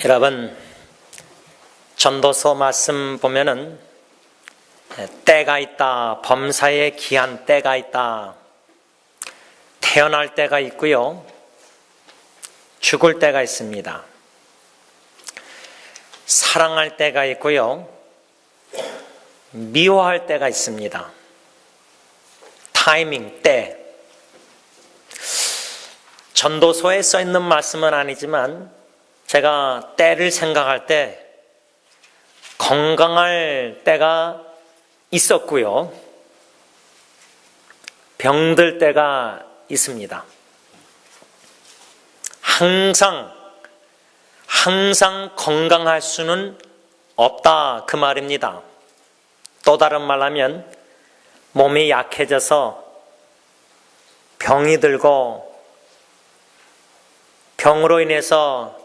여러분, 전도서 말씀 보면은 때가 있다, 범사에 기한 때가 있다, 태어날 때가 있고요, 죽을 때가 있습니다. 사랑할 때가 있고요, 미워할 때가 있습니다. 타이밍, 때. 전도서에 써 있는 말씀은 아니지만 제가 때를 생각할 때 건강할 때가 있었고요, 병들 때가 있습니다. 항상 건강할 수는 없다, 그 말입니다. 또 다른 말로 하면 몸이 약해져서 병이 들고 병으로 인해서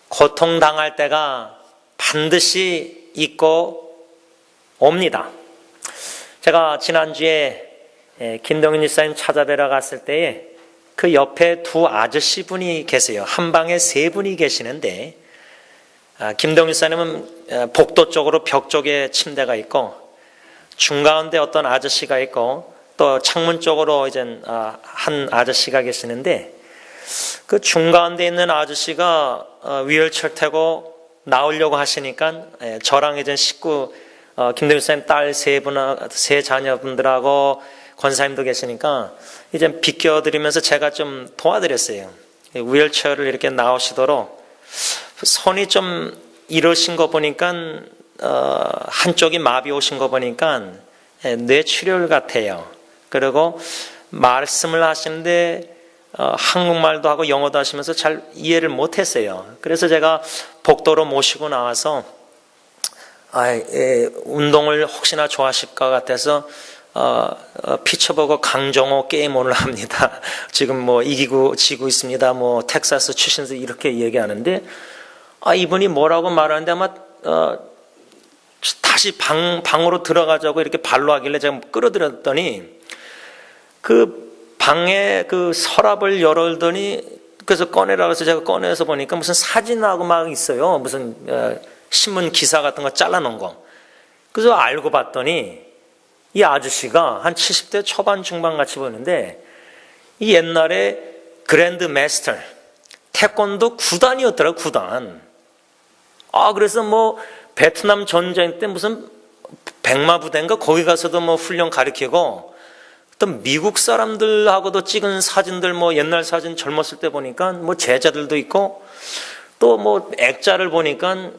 고통당할 때가 반드시 있고 옵니다. 제가 지난주에 김동윤 집사님 찾아뵈러 갔을 때에 그 옆에 두 아저씨 분이 계세요. 한 방에 세 분이 계시는데, 김동윤 집사님은 복도 쪽으로 벽 쪽에 침대가 있고, 중가운데 어떤 아저씨가 있고, 또 창문 쪽으로 이제 한 아저씨가 계시는데, 그 중가운데 있는 아저씨가 위얼체어 타고 나오려고 하시니까 저랑 이제 식구 김동윤 집사님 딸 세 자녀분들하고 권사님도 계시니까 이제 비껴드리면서 제가 좀 도와드렸어요. 위얼체어를 이렇게 나오시도록. 손이 좀 이러신 거 보니까 한쪽이 마비 오신 거 보니까 뇌출혈 같아요. 그리고 말씀을 하시는데 한국말도 하고 영어도 하시면서 잘 이해를 못했어요. 그래서 제가 복도로 모시고 나와서 운동을 혹시나 좋아하실 것 같아서 피처버거 강정호 게임 오늘 합니다. 지금 뭐 이기고 지고 있습니다. 뭐 텍사스 출신에서 이렇게 얘기하는데, 이분이 뭐라고 말하는데 아마 다시 방으로 들어가자고 이렇게 발로 하길래 제가 끌어들였더니 그 방에 그 서랍을 열었더니, 그래서 꺼내라고 해서 제가 꺼내서 보니까 무슨 사진하고 막 있어요. 무슨 신문 기사 같은 거 잘라놓은 거. 그래서 알고 봤더니 이 아저씨가 한 70대 초반 중반 같이 보이는데, 이 옛날에 그랜드 마스터 태권도 구단이었더라, 구단. 그래서 뭐 베트남 전쟁 때 무슨 백마부대인가 거기 가서도 뭐 훈련 가르치고, 또 미국 사람들하고도 찍은 사진들, 뭐 옛날 사진 젊었을 때 보니까 뭐 제자들도 있고, 또 뭐 액자를 보니까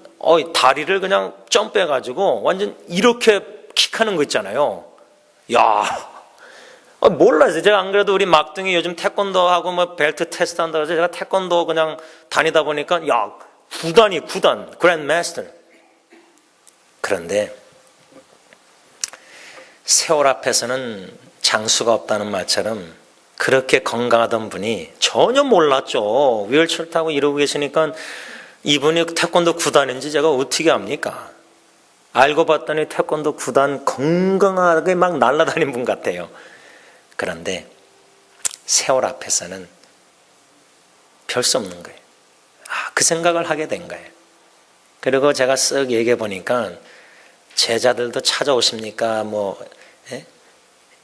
다리를 그냥 점프해가지고 완전 이렇게 킥하는 거 있잖아요. 야, 몰라요. 제가 안 그래도 우리 막둥이 요즘 태권도 하고 뭐 벨트 테스트 한다고 해서 제가 태권도 그냥 다니다 보니까 구단 그랜드 마스터. 그런데 세월 앞에서는 장수가 없다는 말처럼 그렇게 건강하던 분이 전혀 몰랐죠. 위얼체어 타고 이러고 계시니까 이분이 태권도 구단인지 제가 어떻게 압니까? 알고 봤더니 태권도 구단 건강하게 막 날아다니는 분 같아요. 그런데 세월 앞에서는 별 수 없는 거예요. 그 생각을 하게 된 거예요. 그리고 제가 쓱 얘기해 보니까 제자들도 찾아오십니까?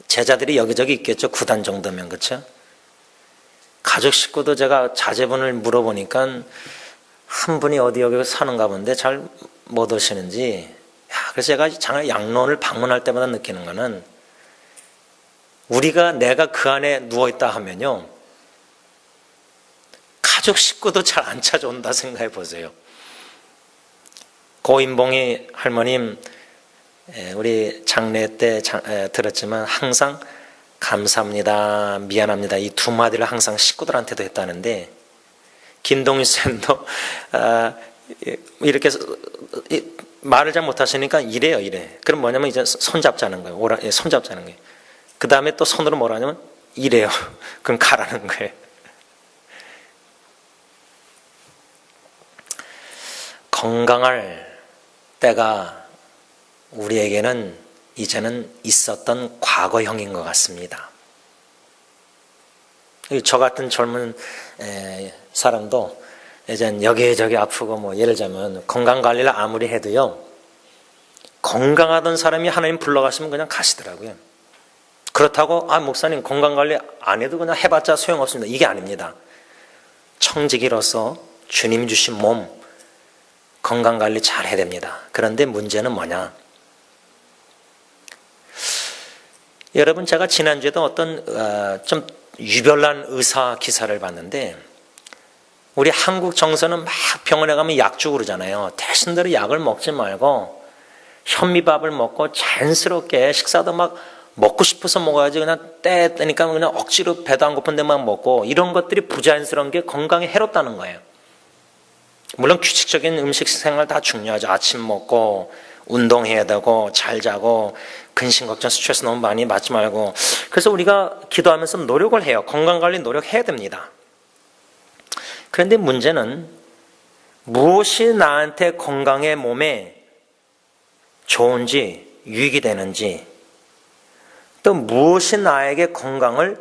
제자들이 여기저기 있겠죠. 9단 정도면. 그렇죠? 가족 식구도 제가 자제분을 물어보니까 한 분이 어디 여기 사는가 본데 잘 못 오시는지. 그래서 제가 장애 양로원을 방문할 때마다 느끼는 거는, 내가 그 안에 누워있다 하면요, 가족 식구도 잘 안 찾아온다 생각해 보세요. 고인봉이 할머님 우리 장례 때 들었지만 항상 감사합니다, 미안합니다, 이 두 마디를 항상 식구들한테도 했다는데, 김동희 쌤도 이렇게 말을 잘 못하시니까 이래요. 그럼 뭐냐면 이제 손잡자는 거예요. 손잡자는 거예요. 그 다음에 또 손으로 뭐라 하냐면 이래요. 그럼 가라는 거예요. 건강할 때가 우리에게는 이제는 있었던 과거형인 것 같습니다. 저 같은 젊은 사람도 이제 여기저기 아프고 뭐 예를 들자면 건강관리를 아무리 해도요, 건강하던 사람이 하나님 불러가시면 그냥 가시더라고요. 그렇다고 목사님 건강관리 안 해도 그냥 해봤자 소용없습니다, 이게 아닙니다. 청지기로서 주님 주신 몸 건강관리 잘 해야 됩니다. 그런데 문제는 뭐냐, 여러분, 제가 지난주에도 어떤 좀 유별난 의사 기사를 봤는데, 우리 한국 정서는 막 병원에 가면 약 주고 그러잖아요. 대신대로 약을 먹지 말고 현미밥을 먹고 자연스럽게 식사도 막 먹고 싶어서 먹어야지, 그냥 때니까 그냥 억지로 배도 안 고픈 데만 먹고, 이런 것들이 부자연스러운 게 건강에 해롭다는 거예요. 물론 규칙적인 음식 생활 다 중요하죠. 아침 먹고 운동해야 되고 잘 자고 근심 걱정 스트레스 너무 많이 받지 말고. 그래서 우리가 기도하면서 노력을 해요. 건강관리 노력해야 됩니다. 그런데 문제는 무엇이 나한테 건강에 몸에 좋은지 유익이 되는지, 또 무엇이 나에게 건강을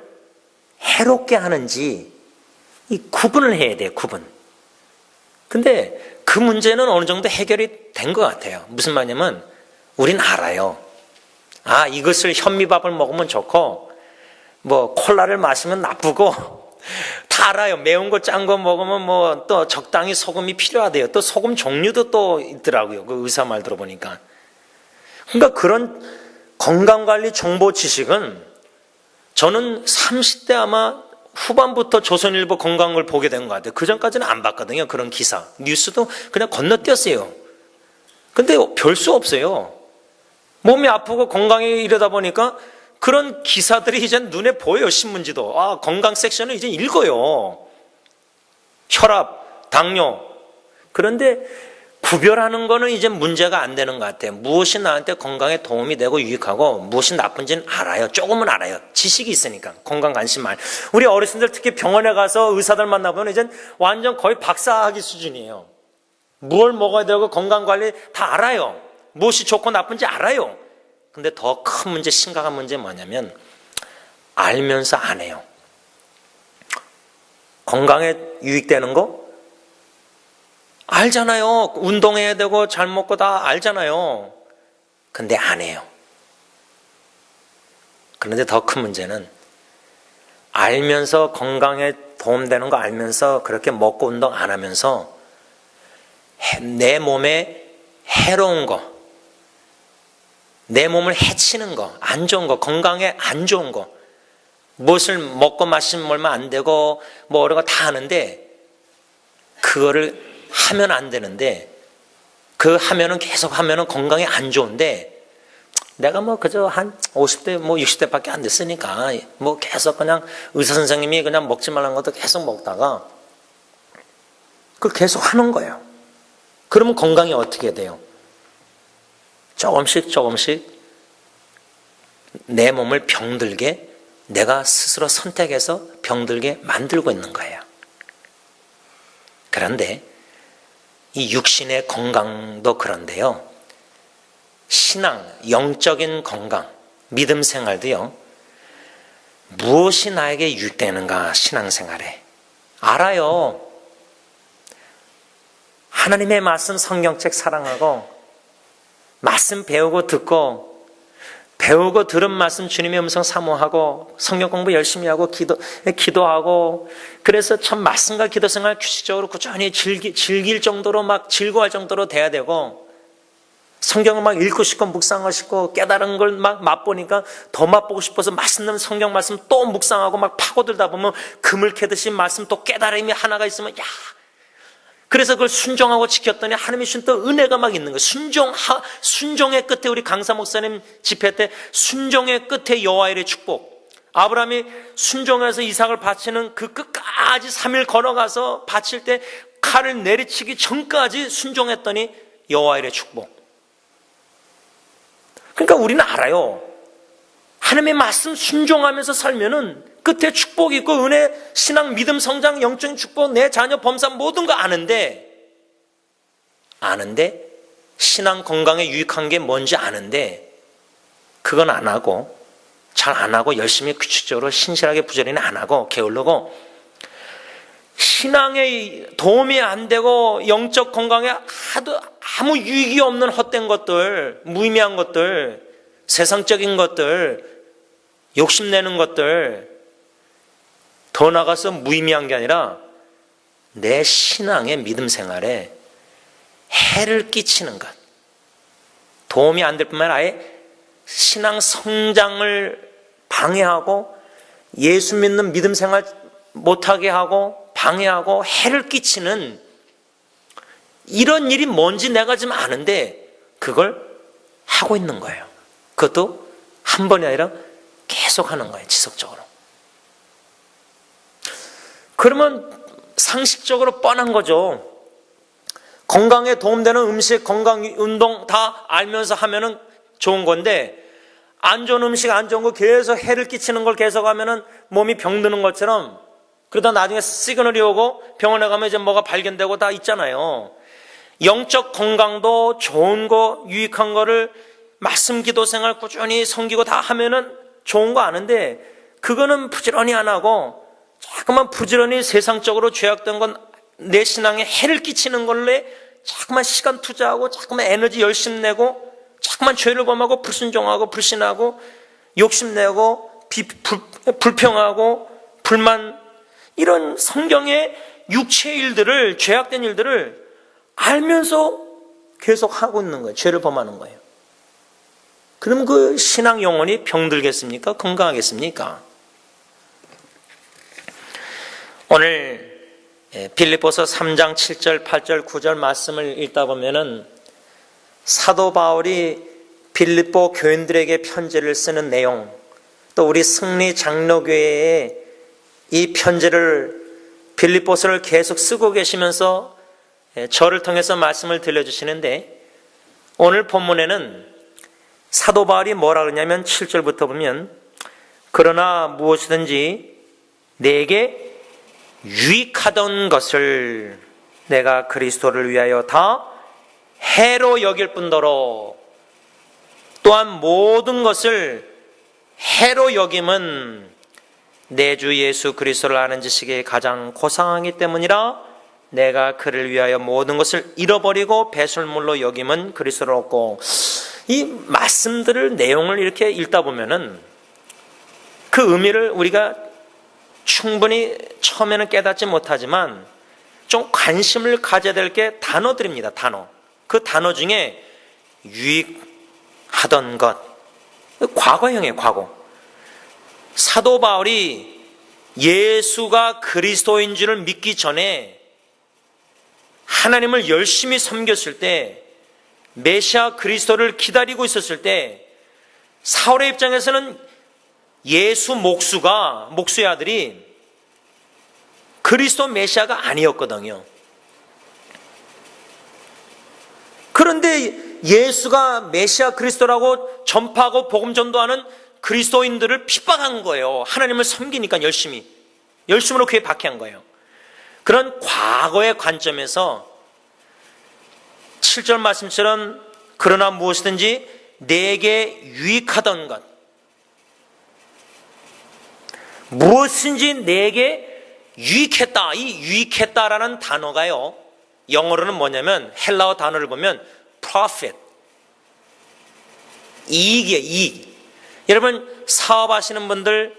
해롭게 하는지 이 구분을 해야 돼요. 구분. 근데 그 문제는 어느 정도 해결이 된 것 같아요. 무슨 말이냐면 우린 알아요. 이것을 현미밥을 먹으면 좋고 뭐 콜라를 마시면 나쁘고 다 알아요. 매운 거 짠 거 먹으면 뭐 또 적당히 소금이 필요하대요. 또 소금 종류도 또 있더라고요. 그 의사 말 들어보니까. 그러니까 그런 건강관리 정보 지식은 저는 30대 아마 후반부터 조선일보 건강을 보게 된 것 같아요. 그 전까지는 안 봤거든요. 그런 기사. 뉴스도 그냥 건너뛰었어요. 근데 별 수 없어요. 몸이 아프고 건강이 이러다 보니까 그런 기사들이 이제 눈에 보여요. 신문지도. 건강 섹션을 이제 읽어요. 혈압, 당뇨. 그런데 구별하는 거는 이제 문제가 안 되는 것 같아요. 무엇이 나한테 건강에 도움이 되고 유익하고 무엇이 나쁜지는 알아요. 조금은 알아요. 지식이 있으니까. 건강 관심 많이. 우리 어르신들 특히 병원에 가서 의사들 만나보면 이제 완전 거의 박사학위 수준이에요. 뭘 먹어야 되고 건강관리 다 알아요. 무엇이 좋고 나쁜지 알아요. 근데 더 큰 문제, 심각한 문제 뭐냐면 알면서 안 해요. 건강에 유익되는 거 알잖아요. 운동해야 되고 잘 먹고 다 알잖아요. 근데 안 해요. 그런데 더 큰 문제는 알면서 건강에 도움되는 거 알면서 그렇게 먹고 운동 안 하면서 내 몸에 해로운 거, 내 몸을 해치는 거, 안 좋은 거, 건강에 안 좋은 거, 무엇을 먹고 마시면 얼마 안 되고 뭐 이런 거 다 아는데 그거를 하면 안 되는데, 그 하면은 계속 하면은 건강에 안 좋은데, 내가 뭐 그저 한 50대 뭐 60대밖에 안 됐으니까 뭐 계속 그냥 의사 선생님이 그냥 먹지 말라는 것도 계속 먹다가 그걸 계속 하는 거예요. 그러면 건강이 어떻게 돼요? 조금씩 내 몸을 병들게 내가 스스로 선택해서 병들게 만들고 있는 거예요. 그런데 이 육신의 건강도 그런데요, 신앙, 영적인 건강, 믿음 생활도요, 무엇이 나에게 유익되는가, 신앙생활에 알아요. 하나님의 말씀, 성경책 사랑하고 말씀 배우고 듣고, 배우고 들은 말씀 주님의 음성 사모하고 성경 공부 열심히 하고 기도하고, 그래서 참 말씀과 기도 생활 규칙적으로 꾸준히 즐길 정도로 막 즐거워할 정도로 돼야 되고, 성경을 막 읽고 싶고 묵상하고 싶고 깨달은 걸 막 맛보니까 더 맛보고 싶어서 맛있는 성경 말씀 또 묵상하고 막 파고들다 보면 그물 캐듯이 말씀 또 깨달음이 하나가 있으면 그래서 그걸 순종하고 지켰더니 하나님이 주신 또 은혜가 막 있는 거예요. 순종의 끝에, 우리 강사 목사님 집회 때 순종의 끝에 여호와의 축복. 아브라함이 순종해서 이삭을 바치는 그 끝까지 3일 걸어가서 바칠 때 칼을 내리치기 전까지 순종했더니 여호와의 축복. 그러니까 우리는 알아요. 하나님의 말씀 순종하면서 살면은 끝에 축복이 있고 은혜, 신앙, 믿음, 성장, 영적인 축복, 내 자녀 범사 모든 거 아는데 신앙 건강에 유익한 게 뭔지 아는데 그건 안 하고, 잘 안 하고, 열심히 규칙적으로 신실하게 부지런히 안 하고 게을르고, 신앙에 도움이 안 되고 영적 건강에 아무 유익이 없는 헛된 것들, 무의미한 것들, 세상적인 것들, 욕심내는 것들, 더 나아가서 무의미한 게 아니라 내 신앙의 믿음 생활에 해를 끼치는 것, 도움이 안 될 뿐만 아니라 아예 신앙 성장을 방해하고 예수 믿는 믿음 생활 못하게 하고 방해하고 해를 끼치는 이런 일이 뭔지 내가 지금 아는데 그걸 하고 있는 거예요. 그것도 한 번이 아니라 계속 하는 거예요. 지속적으로. 그러면 상식적으로 뻔한 거죠. 건강에 도움되는 음식, 건강, 운동 다 알면서 하면은 좋은 건데 안 좋은 음식, 안 좋은 거 계속 해를 끼치는 걸 계속 하면은 몸이 병드는 것처럼 그러다 나중에 시그널이 오고 병원에 가면 이제 뭐가 발견되고 다 있잖아요. 영적 건강도 좋은 거, 유익한 거를 말씀 기도 생활 꾸준히 섬기고 다 하면은 좋은 거 아는데 그거는 부지런히 안 하고 자꾸만 부지런히 세상적으로 죄악된 건 내 신앙에 해를 끼치는 걸로 자꾸만 시간 투자하고 자꾸만 에너지 열심 내고 자꾸만 죄를 범하고 불순종하고 불신하고 욕심내고 불평하고 불만, 이런 성경의 육체의 일들을, 죄악된 일들을 알면서 계속 하고 있는 거예요. 죄를 범하는 거예요. 그럼 그 신앙 영혼이 병들겠습니까? 건강하겠습니까? 오늘 빌립보서 3장 7절, 8절, 9절 말씀을 읽다 보면은 사도 바울이 빌립보 교인들에게 편지를 쓰는 내용, 또 우리 승리 장로교회에 이 편지를 빌립보서를 계속 쓰고 계시면서 저를 통해서 말씀을 들려주시는데 오늘 본문에는 사도 바울이 뭐라 그러냐면 7절부터 보면 그러나 무엇이든지 내게 유익하던 것을 내가 그리스도를 위하여 다 해로 여길 뿐더러 또한 모든 것을 해로 여김은 내 주 예수 그리스도를 아는 지식이 가장 고상하기 때문이라 내가 그를 위하여 모든 것을 잃어버리고 배설물로 여김은 그리스도를 얻고. 이 말씀들을 내용을 이렇게 읽다 보면은 그 의미를 우리가 충분히 처음에는 깨닫지 못하지만 좀 관심을 가져야 될 게 단어들입니다. 단어. 그 단어 중에 유익하던 것, 과거형이에요. 과거. 사도 바울이 예수가 그리스도인 줄을 믿기 전에 하나님을 열심히 섬겼을 때, 메시아 그리스도를 기다리고 있었을 때 사울의 입장에서는 예수 목수의 아들이 그리스도 메시아가 아니었거든요. 그런데 예수가 메시아 그리스도라고 전파하고 복음 전도하는 그리스도인들을 핍박한 거예요. 하나님을 섬기니까 열심으로 그에 박해한 거예요. 그런 과거의 관점에서 7절 말씀처럼 그러나 무엇이든지 내게 유익하던 것, 무엇인지 내게 유익했다. 이 유익했다라는 단어가요, 영어로는 뭐냐면 헬라어 단어를 보면 profit, 이익이에요. 이익. 여러분 사업하시는 분들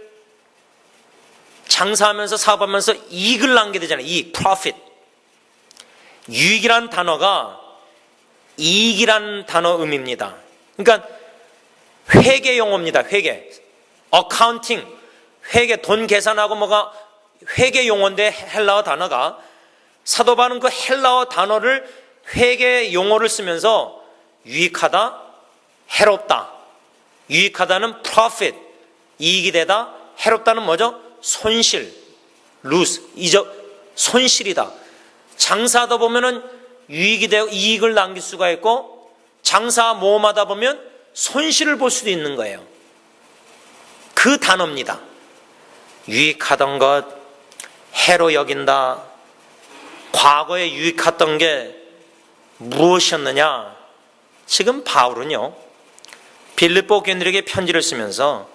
장사하면서 사업하면서 이익을 남게 되잖아요. 이익, profit. 유익이란 단어가 이익이란 단어 의미입니다. 그러니까 회계 용어입니다. 회계, 어카운팅, 회계, 돈 계산하고 뭐가 회계 용어인데 헬라어 단어가, 사도 바울은 그 헬라어 단어를 회계 용어를 쓰면서 유익하다, 해롭다. 유익하다는 profit, 이익이 되다. 해롭다는 뭐죠? 손실, lose, 손실이다. 장사하다 보면은 유익이 되고 이익을 남길 수가 있고, 장사 모험하다 보면 손실을 볼 수도 있는 거예요. 그 단어입니다. 유익하던 것, 해로 여긴다. 과거에 유익했던 게 무엇이었느냐? 지금 바울은요, 빌립보 교인들에게 편지를 쓰면서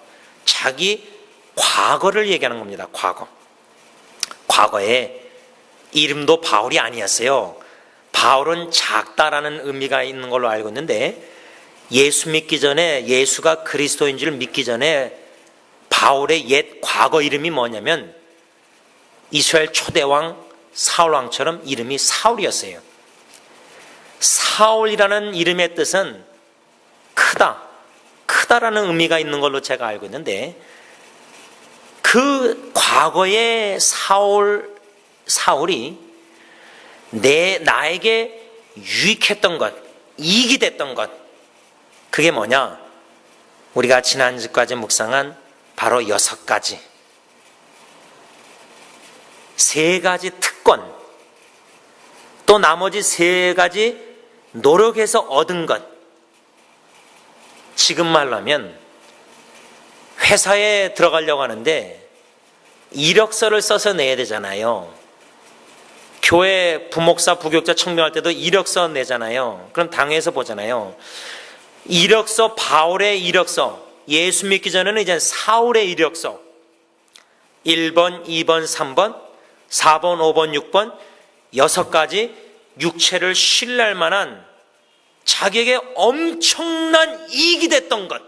자기 과거를 얘기하는 겁니다. 과거에 이름도 바울이 아니었어요. 바울은 작다라는 의미가 있는 걸로 알고 있는데, 예수 믿기 전에, 예수가 그리스도인 줄 믿기 전에 바울의 옛 과거 이름이 뭐냐면 이스라엘 초대왕 사울왕처럼 이름이 사울이었어요. 사울이라는 이름의 뜻은 크다라는 의미가 있는 걸로 제가 알고 있는데, 그 과거의 사울이 나에게 유익했던 것, 이익이 됐던 것, 그게 뭐냐? 우리가 지난주까지 묵상한 바로 6가지, 3가지 특권, 또 나머지 3가지 노력해서 얻은 것. 지금 말로 하면 회사에 들어가려고 하는데 이력서를 써서 내야 되잖아요. 교회 부목사, 부교육자 청명할 때도 이력서 내잖아요. 그럼 당회에서 보잖아요. 이력서, 바울의 이력서, 예수 믿기 전에는 이제 사울의 이력서, 1번, 2번, 3번, 4번, 5번, 6번, 6가지 육체를 신뢰할 만한 자기에게 엄청난 이익이 됐던 것,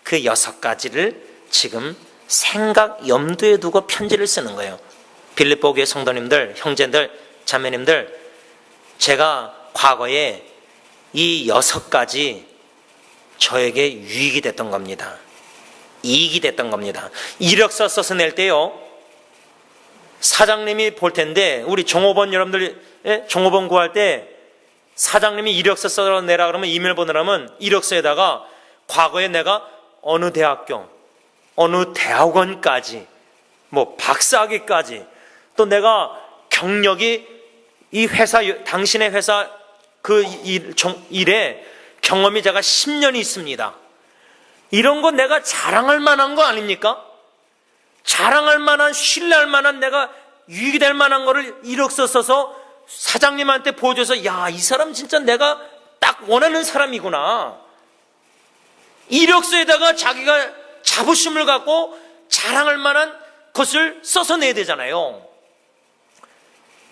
그 6가지를 지금 생각, 염두에 두고 편지를 쓰는 거예요. 빌립보 교회 성도님들, 형제들, 자매님들, 제가 과거에 이 6가지 저에게 유익이 됐던 겁니다. 이익이 됐던 겁니다. 이력서 써서 낼 때요, 사장님이 볼 텐데, 우리 종업원 여러분들, 종업원 구할 때 사장님이 이력서 써서 내라 그러면, 이메일 보내라면 이력서에다가 과거에 내가 어느 대학교, 어느 대학원까지, 뭐 박사학위까지, 또 내가 경력이 이 회사, 당신의 회사 그 일에 경험이 제가 10년이 있습니다. 이런 거 내가 자랑할 만한 거 아닙니까? 자랑할 만한, 신뢰할 만한, 내가 유익이 될 만한 거를 이력서 써서 사장님한테 보여줘서, 야, 이 사람 진짜 내가 딱 원하는 사람이구나. 이력서에다가 자기가 자부심을 갖고 자랑할 만한 것을 써서 내야 되잖아요.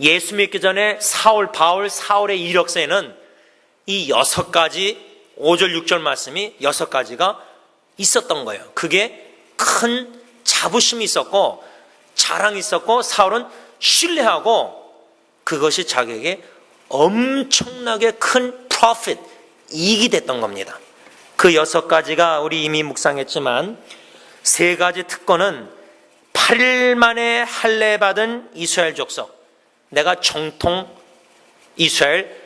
예수 믿기 전에 바울 사울의 이력서에는 이 6가지, 5절 6절 말씀이 6가지가 있었던 거예요. 그게 큰 자부심이 있었고 자랑이 있었고, 사울은 신뢰하고, 그것이 자기에게 엄청나게 큰 profit, 이익이 됐던 겁니다. 그 6가지가 우리 이미 묵상했지만, 3가지 특권은 8일 만에 할례받은 이스라엘 족속, 내가 정통 이스라엘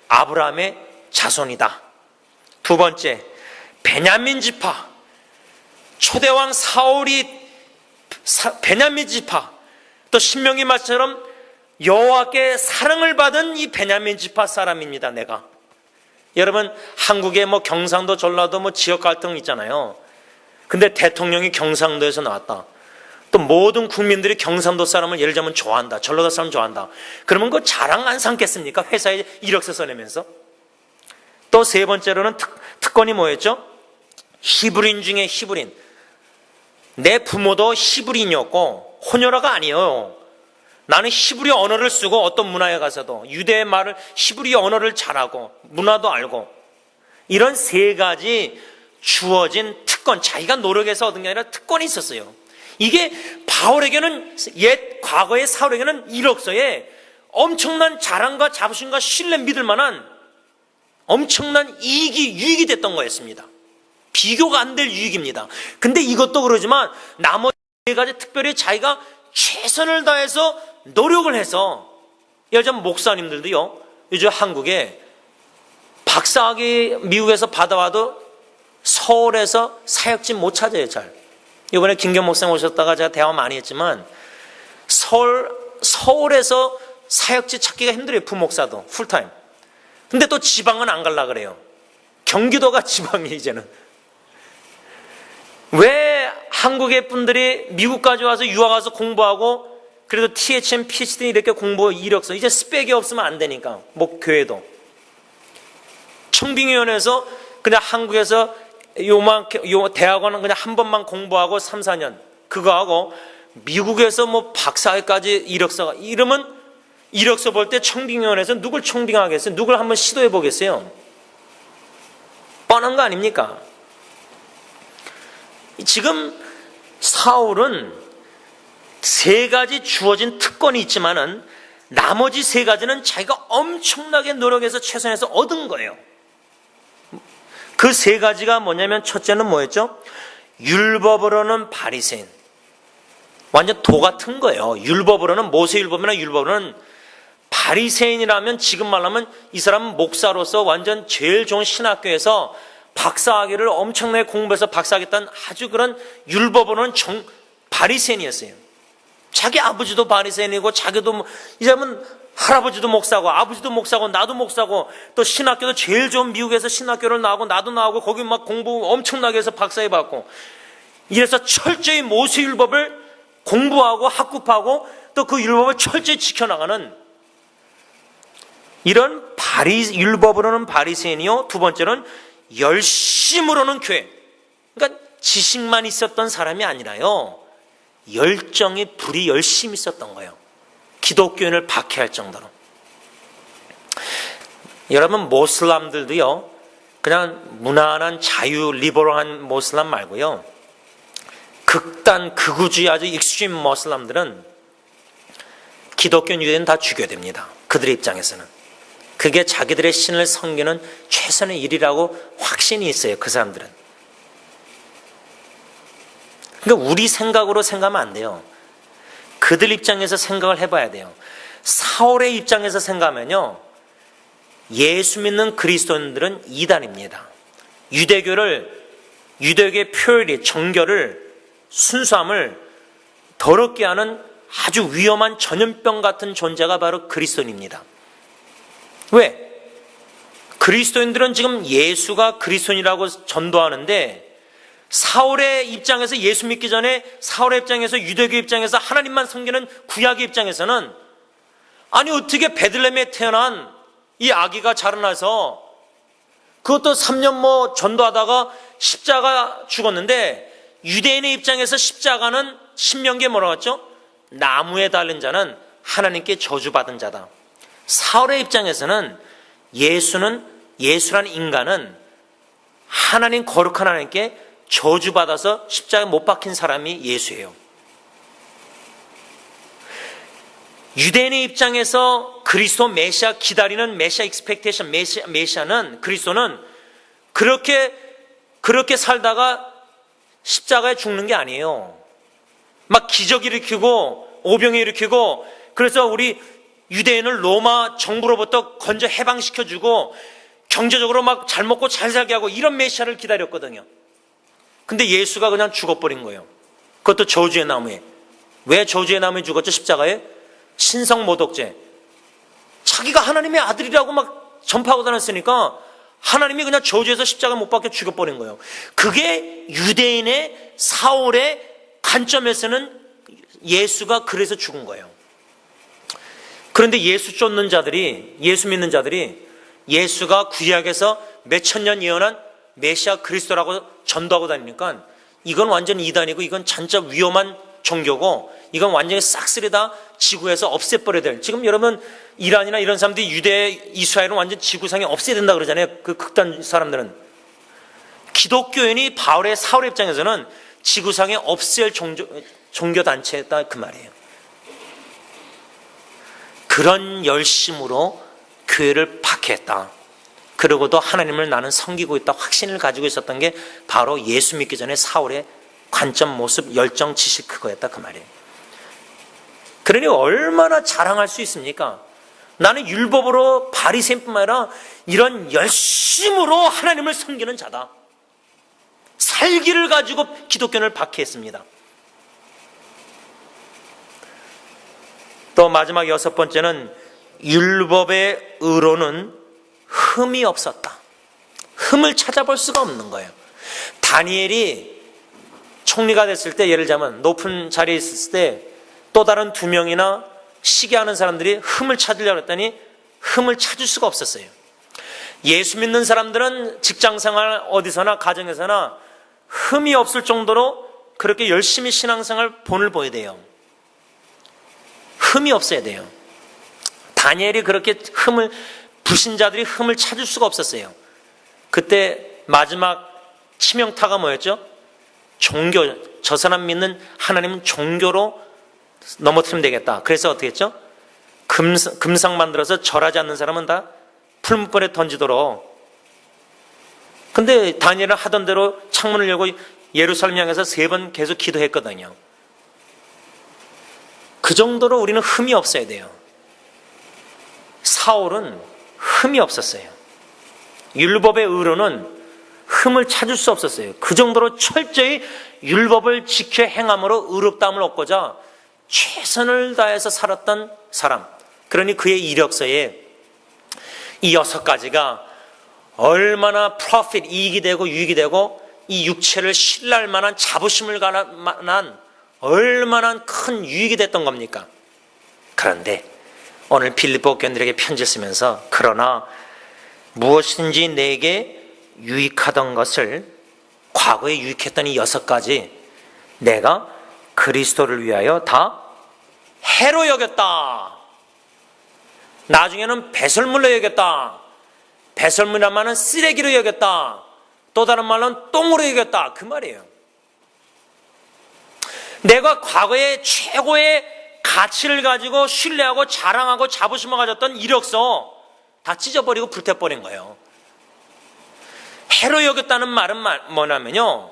아브라함의 자손이다. 2번째, 베냐민 지파, 초대왕 사울이 베냐민 지파, 또 신명기 말처럼 여호와께 사랑을 받은 이 베냐민 지파 사람입니다. 내가, 여러분, 한국에 뭐 경상도, 전라도 뭐 지역 갈등 있잖아요. 근데 대통령이 경상도에서 나왔다. 또 모든 국민들이 경상도 사람을 예를 들자면 좋아한다, 전라도 사람 좋아한다. 그러면 그거 자랑 안 삼겠습니까? 회사에 이력서 써내면서. 또 3번째로는 특권이 뭐였죠? 히브리인 중에 히브리인. 내 부모도 히브리인이었고 혼혈아가 아니에요. 나는 히브리 언어를 쓰고, 어떤 문화에 가서도 유대의 말을, 히브리 언어를 잘하고 문화도 알고, 이런 3가지 주어진 특권, 자기가 노력해서 얻은 게 아니라 특권이 있었어요. 이게 바울에게는, 옛 과거의 사울에게는 이력서에 엄청난 자랑과 자부심과 신뢰, 믿을 만한 엄청난 유익이 됐던 거였습니다. 비교가 안 될 유익입니다. 근데 이것도 그러지만 나머지 3가지, 특별히 자기가 최선을 다해서 노력을 해서, 예를 들면 목사님들도요, 요즘 한국에 박사학위 미국에서 받아와도 서울에서 사역진 못 찾아요. 잘. 이번에 김경 목사님 오셨다가 제가 대화 많이 했지만, 서울에서 사역지 찾기가 힘들어요. 부목사도 풀타임. 근데 또 지방은 안 갈라 그래요. 경기도가 지방이에요. 이제는. 왜 한국의 분들이 미국까지 와서 유학 와서 공부하고, 그래도 THM, PhD 이렇게 공부 이력서, 이제 스펙이 없으면 안 되니까, 뭐 교회도 청빙위원회에서 그냥 한국에서 요 대학원은 그냥 한 번만 공부하고 3, 4년 그거 하고, 미국에서 뭐 박사까지 이력서가, 이러면 이력서 볼 때 청빙위원회에서 누굴 청빙하겠어요? 누굴 한번 시도해 보겠어요? 뻔한 거 아닙니까? 지금 사울은 세 가지 주어진 특권이 있지만은 나머지 세 가지는 자기가 엄청나게 노력해서 최선에서 얻은 거예요. 그 세 가지가 뭐냐면, 첫째는 뭐였죠? 율법으로는 바리새인. 완전 도 같은 거예요. 율법으로는, 모세율법이나 율법으로는 바리새인이라면, 지금 말하면 이 사람은 목사로서 완전 제일 좋은 신학교에서 박사학위를 엄청나게 공부해서 박사하겠다는 아주 그런 율법으로는 바리새인이었어요. 자기 아버지도 바리새인이고, 자기도, 이 사람은 할아버지도 목사고, 아버지도 목사고, 나도 목사고, 또 신학교도 제일 좋은 미국에서 신학교를 나오고, 나도 나오고, 거기 막 공부 엄청나게 해서 박사에 받고, 이래서 철저히 모세율법을 공부하고 학습하고, 또 그 율법을 철저히 지켜나가는 이런 율법으로는 바리새인이요. 두 번째는 열심으로는 교회. 그러니까 지식만 있었던 사람이 아니라요, 열정이, 불이 열심히 있었던 거예요. 기독교인을 박해할 정도로. 여러분, 모슬람들도요, 그냥 무난한 자유 리버럴한 모슬람 말고요, 극단 극우주의 아주 익스트림 모슬람들은 기독교 유대인 다 죽여야 됩니다. 그들의 입장에서는. 그게 자기들의 신을 섬기는 최선의 일이라고 확신이 있어요. 그 사람들은. 그러니까 우리 생각으로 생각하면 안 돼요. 그들 입장에서 생각을 해봐야 돼요. 사울의 입장에서 생각하면요, 예수 믿는 그리스도인들은 이단입니다. 유대교의 퓨어리티, 정결을, 순수함을 더럽게 하는 아주 위험한 전염병 같은 존재가 바로 그리스도인입니다. 왜? 그리스도인들은 지금 예수가 그리스도인이라고 전도하는데, 사울의 입장에서, 예수 믿기 전에 사울의 입장에서, 유대교 입장에서, 하나님만 섬기는 구약의 입장에서는, 아니 어떻게 베들레헴에 태어난 이 아기가 자라나서, 그것도 3년 뭐 전도하다가 십자가 죽었는데, 유대인의 입장에서 십자가는 신명기에 뭐라고 했죠? 나무에 달린 자는 하나님께 저주받은 자다. 사울의 입장에서는 예수라는 인간은 하나님, 거룩한 하나님께 저주받아서 십자가에 못 박힌 사람이 예수예요. 유대인의 입장에서 그리스도 메시아 기다리는 메시아 익스펙테이션, 메시아는, 그리스도는 그렇게 살다가 십자가에 죽는 게 아니에요. 막 기적 일으키고 오병이 일으키고, 그래서 우리 유대인을 로마 정부로부터 건져 해방시켜주고 경제적으로 막 잘 먹고 잘 살게 하고, 이런 메시아를 기다렸거든요. 근데 예수가 그냥 죽어버린 거예요. 그것도 저주의 나무에. 왜 저주의 나무에 죽었죠? 십자가에? 신성모독죄. 자기가 하나님의 아들이라고 막 전파하고 다녔으니까 하나님이 그냥 저주해서 십자가에 못 박혀 죽여버린 거예요. 그게 유대인의 사울의 관점에서는 예수가 그래서 죽은 거예요. 그런데 예수 쫓는 자들이, 예수 믿는 자들이 예수가 구약에서 몇천 년 예언한 메시아 그리스도라고 전도하고 다니니까, 이건 완전 이단이고, 이건 진짜 위험한 종교고, 이건 완전히 싹쓸이 다 지구에서 없애버려야 될. 지금 여러분 이란이나 이런 사람들이 유대, 이스라엘은 완전 지구상에 없애야 된다 그러잖아요. 그 극단 사람들은. 기독교인이 바울의, 사울의 입장에서는 지구상에 없앨 종교단체다, 그 말이에요. 그런 열심으로 교회를 박해했다. 그러고도 하나님을 나는 섬기고 있다 확신을 가지고 있었던 게 바로 예수 믿기 전에 사울의 관점, 모습, 열정, 지식, 그거였다, 그 말이에요. 그러니 얼마나 자랑할 수 있습니까? 나는 율법으로, 바리새인뿐만 아니라 이런 열심으로 하나님을 섬기는 자다. 살기를 가지고 기독교를 박해했습니다. 또 마지막 여섯 번째는, 율법의 의로는 흠이 없었다. 흠을 찾아볼 수가 없는 거예요. 다니엘이 총리가 됐을 때, 예를 들자면 높은 자리에 있을 때 또 다른 두 명이나 시기하는 사람들이 흠을 찾으려고 했더니 흠을 찾을 수가 없었어요. 예수 믿는 사람들은 직장생활 어디서나 가정에서나 흠이 없을 정도로 그렇게 열심히 신앙생활 본을 보여야 돼요. 흠이 없어야 돼요. 다니엘이 그렇게 불신자들이 흠을 찾을 수가 없었어요. 그때 마지막 치명타가 뭐였죠? 종교, 저 사람 믿는 하나님은 종교로 넘어뜨리면 되겠다. 그래서 어떻게 했죠? 금상 만들어서 절하지 않는 사람은 다 풀무불에 던지도록. 근데 다니엘은 하던 대로 창문을 열고 예루살렘 향해서 3번 계속 기도했거든요. 그 정도로 우리는 흠이 없어야 돼요. 사울은 흠이 없었어요. 율법의 의로는 흠을 찾을 수 없었어요. 그 정도로 철저히 율법을 지켜 행함으로 의롭다함을 얻고자 최선을 다해서 살았던 사람. 그러니 그의 이력서에 이 6가지가 얼마나 프로핏, 이익이 되고 유익이 되고 이 육체를 신뢰할 만한 자부심을 가할 만한 얼마나 큰 유익이 됐던 겁니까? 그런데 오늘 빌립보 교인들에게 편지를 쓰면서 그러나 무엇인지 내게 유익하던 것을 과거에 유익했던 이 6가지 내가 그리스도를 위하여 다 해로 여겼다. 나중에는 배설물로 여겼다. 배설물이란 말은 쓰레기로 여겼다. 또 다른 말로는 똥으로 여겼다. 그 말이에요. 내가 과거에 최고의 가치를 가지고 신뢰하고 자랑하고 자부심을 가졌던 이력서 다 찢어버리고 불태워버린 거예요. 해로 여겼다는 말은 뭐냐면요,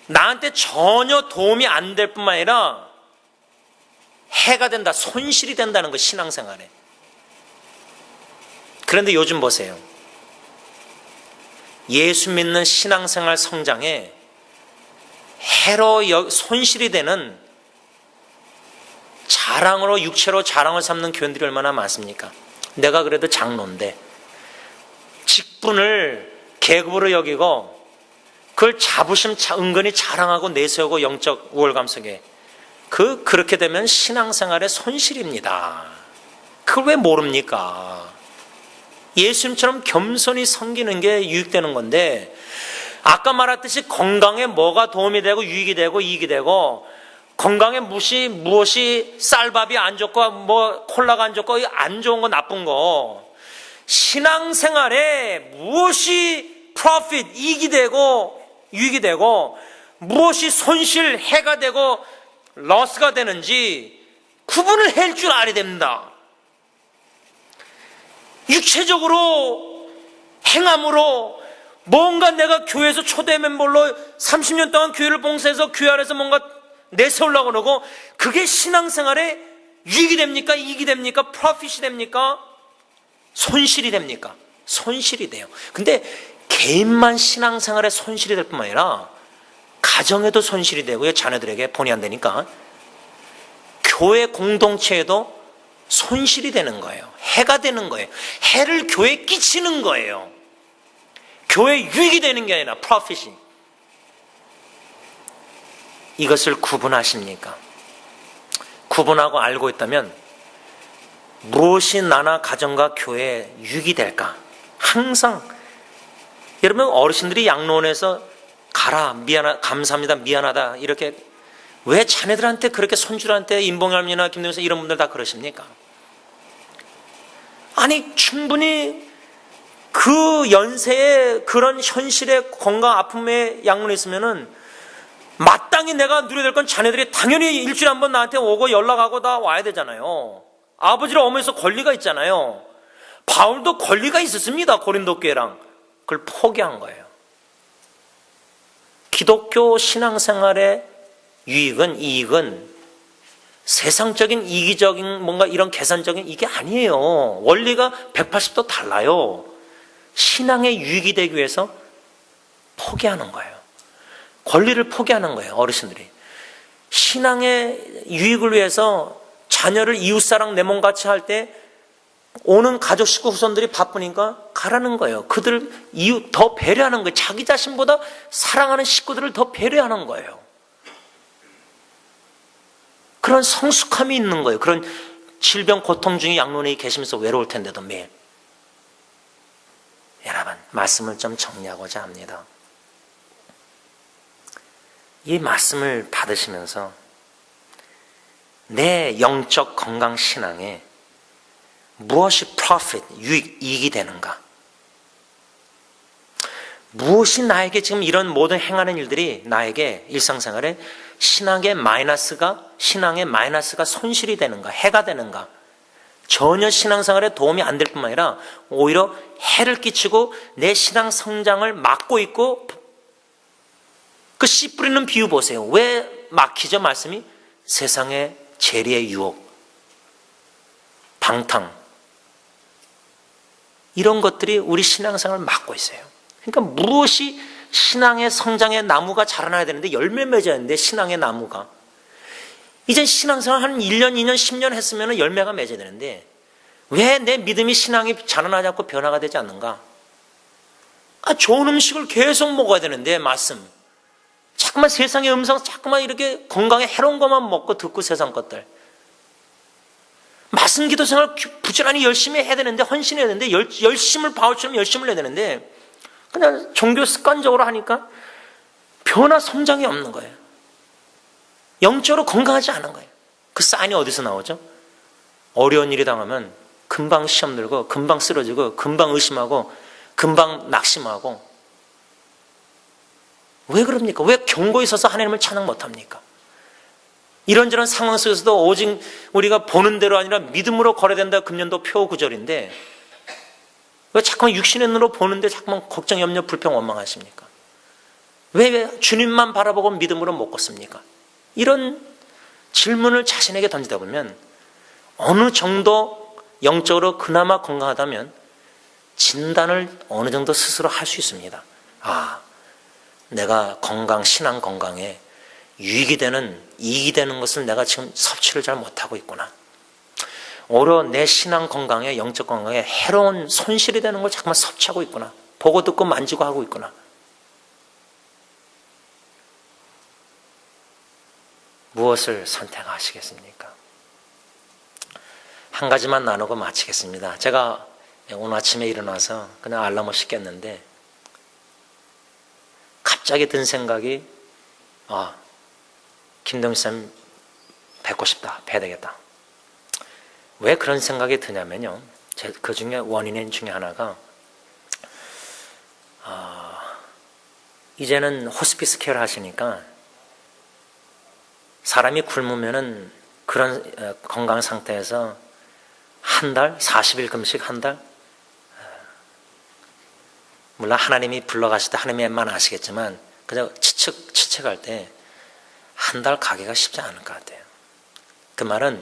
나한테 전혀 도움이 안 될 뿐만 아니라 해가 된다, 손실이 된다는 거, 신앙생활에. 그런데 요즘 보세요. 예수 믿는 신앙생활 성장에 해로 손실이 되는 자랑으로, 육체로 자랑을 삼는 교인들이 얼마나 많습니까? 내가 그래도 장로인데 직분을 계급으로 여기고 그걸 자부심 은근히 자랑하고 내세우고 영적 우월감 속에 그렇게 되면 신앙생활의 손실입니다. 그걸 왜 모릅니까? 예수님처럼 겸손히 섬기는 게 유익되는 건데, 아까 말했듯이 건강에 뭐가 도움이 되고 유익이 되고 이익이 되고, 건강에 무엇이 쌀밥이 안 좋고 뭐 콜라가 안 좋고 안 좋은 거 나쁜 거, 신앙생활에 무엇이 프로핏, 이익이 되고 유익이 되고 무엇이 손실, 해가 되고 러스가 되는지 구분을 할 줄 알아야 됩니다. 육체적으로 행함으로 뭔가 내가 교회에서 초대 멤버로 30년 동안 교회를 봉사해서 교회 안에서 뭔가 내세우려고 그러고, 그게 신앙생활에 유익이 됩니까? 이익이 됩니까? 프로핏이 됩니까? 손실이 됩니까? 손실이 돼요. 근데 개인만 신앙생활에 손실이 될 뿐만 아니라 가정에도 손실이 되고요. 자녀들에게 본의 안 되니까. 교회 공동체에도 손실이 되는 거예요. 해가 되는 거예요. 해를 교회에 끼치는 거예요. 교회에 유익이 되는 게 아니라 프로핏이. 이것을 구분하십니까? 구분하고 알고 있다면 무엇이 나나 가정과 교회에 유익이 될까? 항상 여러분, 어르신들이 양로원에서 가라, 감사합니다, 미안하다, 이렇게 왜 자네들한테 그렇게 손주한테 임봉할머니나 김동선 이런 분들 다 그러십니까? 아니, 충분히 그 연세에 그런 현실의 건강 아픔에 양로원에 있으면은 마땅히 내가 누려야 될 건 자네들이 당연히 일주일에 한 번 나한테 오고 연락하고 다 와야 되잖아요. 아버지랑 어머니에서 권리가 있잖아요. 바울도 권리가 있었습니다. 고린도 교회랑. 그걸 포기한 거예요. 기독교 신앙생활의 유익은, 이익은 세상적인 이기적인 뭔가 이런 계산적인 이게 아니에요. 원리가 180도 달라요. 신앙의 유익이 되기 위해서 포기하는 거예요. 권리를 포기하는 거예요. 어르신들이 신앙의 유익을 위해서 자녀를 이웃사랑 내 몸같이 할 때 오는 가족 식구 후손들이 바쁘니까 가라는 거예요. 그들을 이웃 더 배려하는 거예요. 자기 자신보다 사랑하는 식구들을 더 배려하는 거예요. 그런 성숙함이 있는 거예요. 그런 질병 고통 중에 양로원에 계시면서 외로울 텐데도 매일. 여러분, 말씀을 좀 정리하고자 합니다. 이 말씀을 받으시면서 내 영적 건강 신앙에 무엇이 profit, 이익이 되는가? 무엇이 나에게 지금 이런 모든 행하는 일들이 나에게 일상생활에 신앙의 마이너스가 손실이 되는가, 해가 되는가? 전혀 신앙생활에 도움이 안 될 뿐만 아니라 오히려 해를 끼치고 내 신앙 성장을 막고 있고, 그 씨 뿌리는 비유 보세요. 왜 막히죠, 말씀이? 세상의 재리의 유혹, 방탕, 이런 것들이 우리 신앙생활을 막고 있어요. 그러니까 무엇이 신앙의 성장의 나무가 자라나야 되는데, 열매 맺어야 되는데, 신앙의 나무가. 이제 신앙생활 한 1년, 2년, 10년 했으면 열매가 맺어야 되는데, 왜 내 믿음이 신앙이 자라나지 않고 변화가 되지 않는가? 좋은 음식을 계속 먹어야 되는데, 말씀. 자꾸만 세상의 음성, 자꾸만 이렇게 건강에 해로운 것만 먹고 듣고 세상 것들. 말씀 기도 생활 부지런히 열심히 해야 되는데, 헌신해야 되는데, 열심을 바울처럼 열심을 해야 되는데, 그냥 종교 습관적으로 하니까 변화 성장이 없는 거예요. 영적으로 건강하지 않은 거예요. 그 사인이 어디서 나오죠? 어려운 일이 당하면 금방 시험 들고, 금방 쓰러지고, 금방 의심하고, 금방 낙심하고. 왜 그럽니까? 왜 경고에 있어서 하나님을 찬양 못합니까? 이런저런 상황 속에서도 오직 우리가 보는 대로 아니라 믿음으로 거래된다. 금년도 표 구절인데, 왜 자꾸만 육신의 눈으로 보는데 자꾸만 걱정, 염려, 불평, 원망하십니까? 왜 주님만 바라보고 믿음으로 못 걷습니까? 이런 질문을 자신에게 던지다 보면 어느 정도 영적으로 그나마 건강하다면 진단을 어느 정도 스스로 할 수 있습니다. 내가 신앙 건강에 유익이 되는, 이익이 되는 것을 내가 지금 섭취를 잘 못하고 있구나. 오히려 내 신앙 건강에, 영적 건강에 해로운 손실이 되는 걸 자꾸만 섭취하고 있구나. 보고 듣고 만지고 하고 있구나. 무엇을 선택하시겠습니까? 한 가지만 나누고 마치겠습니다. 제가 오늘 아침에 일어나서 그냥 알람 없이 깼는데 갑자기 든 생각이, 김동희쌤 뵙고 싶다, 뵈야 되겠다. 왜 그런 생각이 드냐면요, 그 중에 원인 중에 하나가, 이제는 호스피스 케어를 하시니까 사람이 굶으면은 그런 건강 상태에서 한 달, 40일금씩 한 달, 물론 하나님이 불러가실 때 하나님만 아시겠지만, 그냥 치측할 때 한 달 가기가 쉽지 않을 것 같아요. 그 말은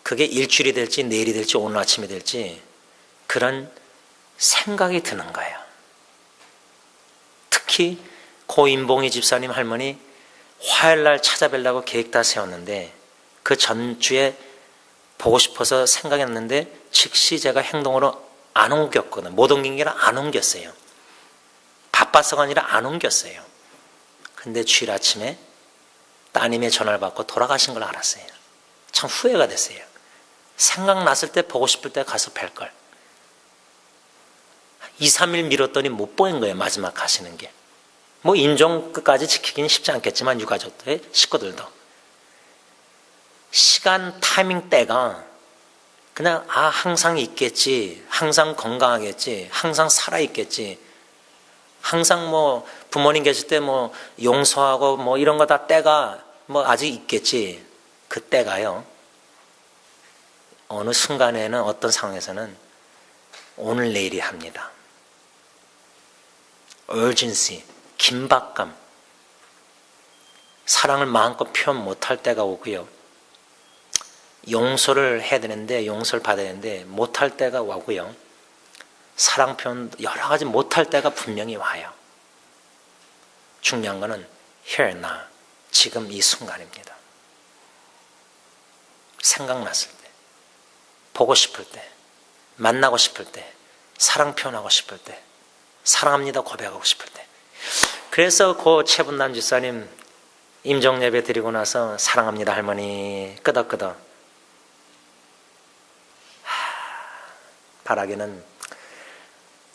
그게 일주일이 될지 내일이 될지 오늘 아침이 될지 그런 생각이 드는 거예요. 특히 고인봉이 집사님 할머니 화요일날 찾아뵈려고 계획 다 세웠는데 그 전주에 보고 싶어서 생각이 났는데 즉시 제가 행동으로 안 옮겼거든. 못 옮긴 게 아니라 안 옮겼어요. 바빠서가 아니라 안 옮겼어요. 근데 주일 아침에 따님의 전화를 받고 돌아가신 걸 알았어요. 참 후회가 됐어요. 생각났을 때 보고 싶을 때 가서 뵐걸. 2, 3일 미뤘더니 못 보인 거예요. 마지막 가시는 게. 뭐 인종 끝까지 지키기는 쉽지 않겠지만 유가족들의 식구들도. 시간 타이밍 때가 그냥 항상 있겠지, 항상 건강하겠지, 항상 살아있겠지, 항상 뭐 부모님 계실 때 뭐 용서하고 뭐 이런 거 다 때가 뭐 아직 있겠지. 그 때가요, 어느 순간에는 어떤 상황에서는 오늘 내일이 합니다. urgency, 긴박감, 사랑을 마음껏 표현 못할 때가 오고요. 용서를 해야 되는데, 용서를 받아야 되는데 못할 때가 오고요. 사랑 표현 여러 가지 못할 때가 분명히 와요. 중요한 거는 here now, 지금 이 순간입니다. 생각났을 때, 보고 싶을 때, 만나고 싶을 때, 사랑 표현하고 싶을 때, 사랑합니다 고백하고 싶을 때. 그래서 그 최분남 집사님 임종 예배 드리고 나서 사랑합니다 할머니 끄덕끄덕. 바라기는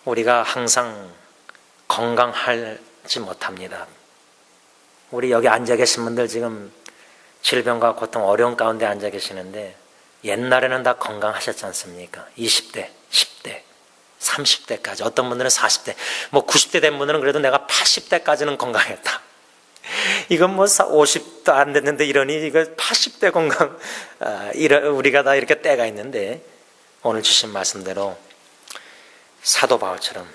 우리가 항상 건강하지 못합니다. 우리 여기 앉아 계신 분들 지금 질병과 고통, 어려운 가운데 앉아 계시는데 옛날에는 다 건강하셨지 않습니까? 20대, 10대, 30대까지, 어떤 분들은 40대, 뭐 90대 된 분들은 그래도 내가 80대까지는 건강했다. 이건 뭐 50도 안 됐는데 이러니 이거 80대 건강, 우리가 다 이렇게 때가 있는데, 오늘 주신 말씀대로 사도 바울처럼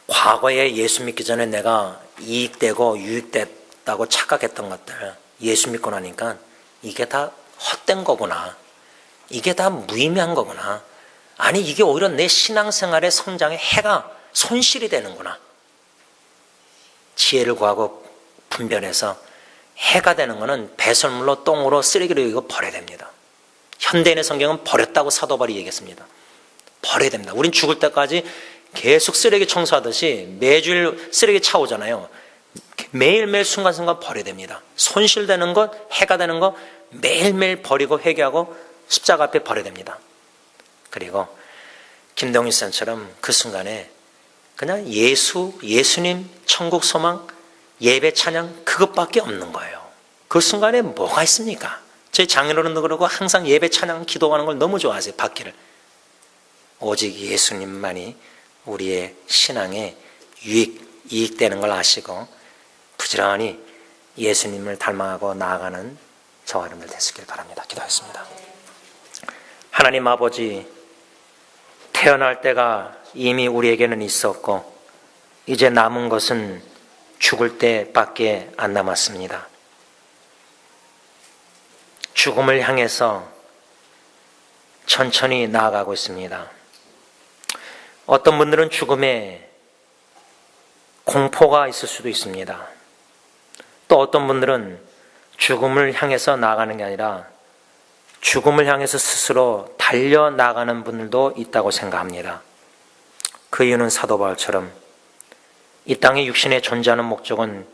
과거에 예수 믿기 전에 내가 이익되고 유익됐다고 착각했던 것들, 예수 믿고 나니까 이게 다 헛된 거구나, 이게 다 무의미한 거구나, 아니 이게 오히려 내 신앙생활의 성장에 해가, 손실이 되는구나, 지혜를 구하고 분별해서 해가 되는 거는 배설물로, 똥으로, 쓰레기로 이거 버려야 됩니다. 현대인의 성경은 버렸다고 사도 바울이 얘기했습니다. 버려야 됩니다. 우린 죽을 때까지 계속 쓰레기 청소하듯이 매주일 쓰레기 차 오잖아요. 매일매일 순간순간 버려야 됩니다. 손실되는 것, 해가 되는 것 매일매일 버리고 회개하고 십자가 앞에 버려야 됩니다. 그리고 김동윤 선생처럼 그 순간에 그냥 예수님, 천국 소망, 예배 찬양 그것밖에 없는 거예요. 그 순간에 뭐가 있습니까? 저희 장인어른도 그러고 항상 예배 찬양 기도하는 걸 너무 좋아하세요. 받기를. 오직 예수님만이 우리의 신앙에 이익되는 걸 아시고 부지런히 예수님을 닮아가고 나아가는 저와 여러분들 되시길 바랍니다. 기도하겠습니다. 하나님 아버지, 태어날 때가 이미 우리에게는 있었고 이제 남은 것은 죽을 때밖에 안 남았습니다. 죽음을 향해서 천천히 나아가고 있습니다. 어떤 분들은 죽음에 공포가 있을 수도 있습니다. 또 어떤 분들은 죽음을 향해서 나아가는 게 아니라 죽음을 향해서 스스로 달려나가는 분들도 있다고 생각합니다. 그 이유는 사도 바울처럼 이 땅에 육신에 존재하는 목적은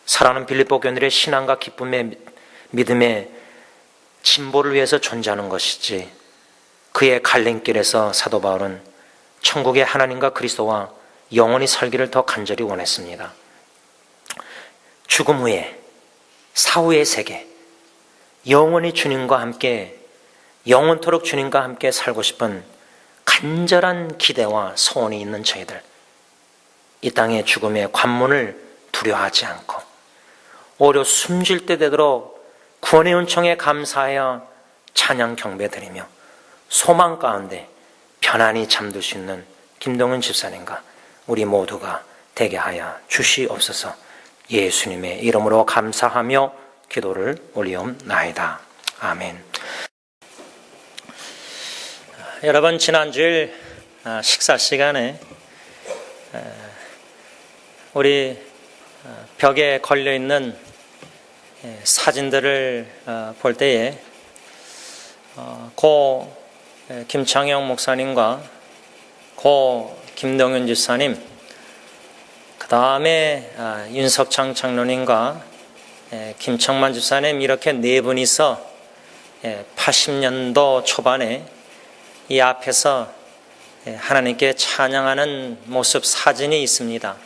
사랑하는 빌립보 교인들의 신앙과 기쁨의 믿음의 진보를 위해서 존재하는 것이지, 그의 갈림길에서 사도 바울은 천국의 하나님과 그리스도와 영원히 살기를 더 간절히 원했습니다. 죽음 후에, 사후의 세계, 영원히 주님과 함께, 영원토록 주님과 함께 살고 싶은 간절한 기대와 소원이 있는 저희들, 이 땅의 죽음의 관문을 두려워하지 않고 오히려 숨질 때 되도록 구원의 은총에 감사하여 찬양 경배드리며 소망 가운데 편안히 잠들 수 있는 김동은 집사님과 우리 모두가 되게 하여 주시옵소서. 예수님의 이름으로 감사하며 기도를 올리옵나이다. 아멘. 여러분, 지난주일 식사 시간에 우리 벽에 걸려있는 사진들을 볼 때에 고 김창영 목사님과 고 김동윤 집사님, 그 다음에 윤석창 장로님과 김청만 집사님, 이렇게 네 분이서 80년도 초반에 이 앞에서 하나님께 찬양하는 모습 사진이 있습니다.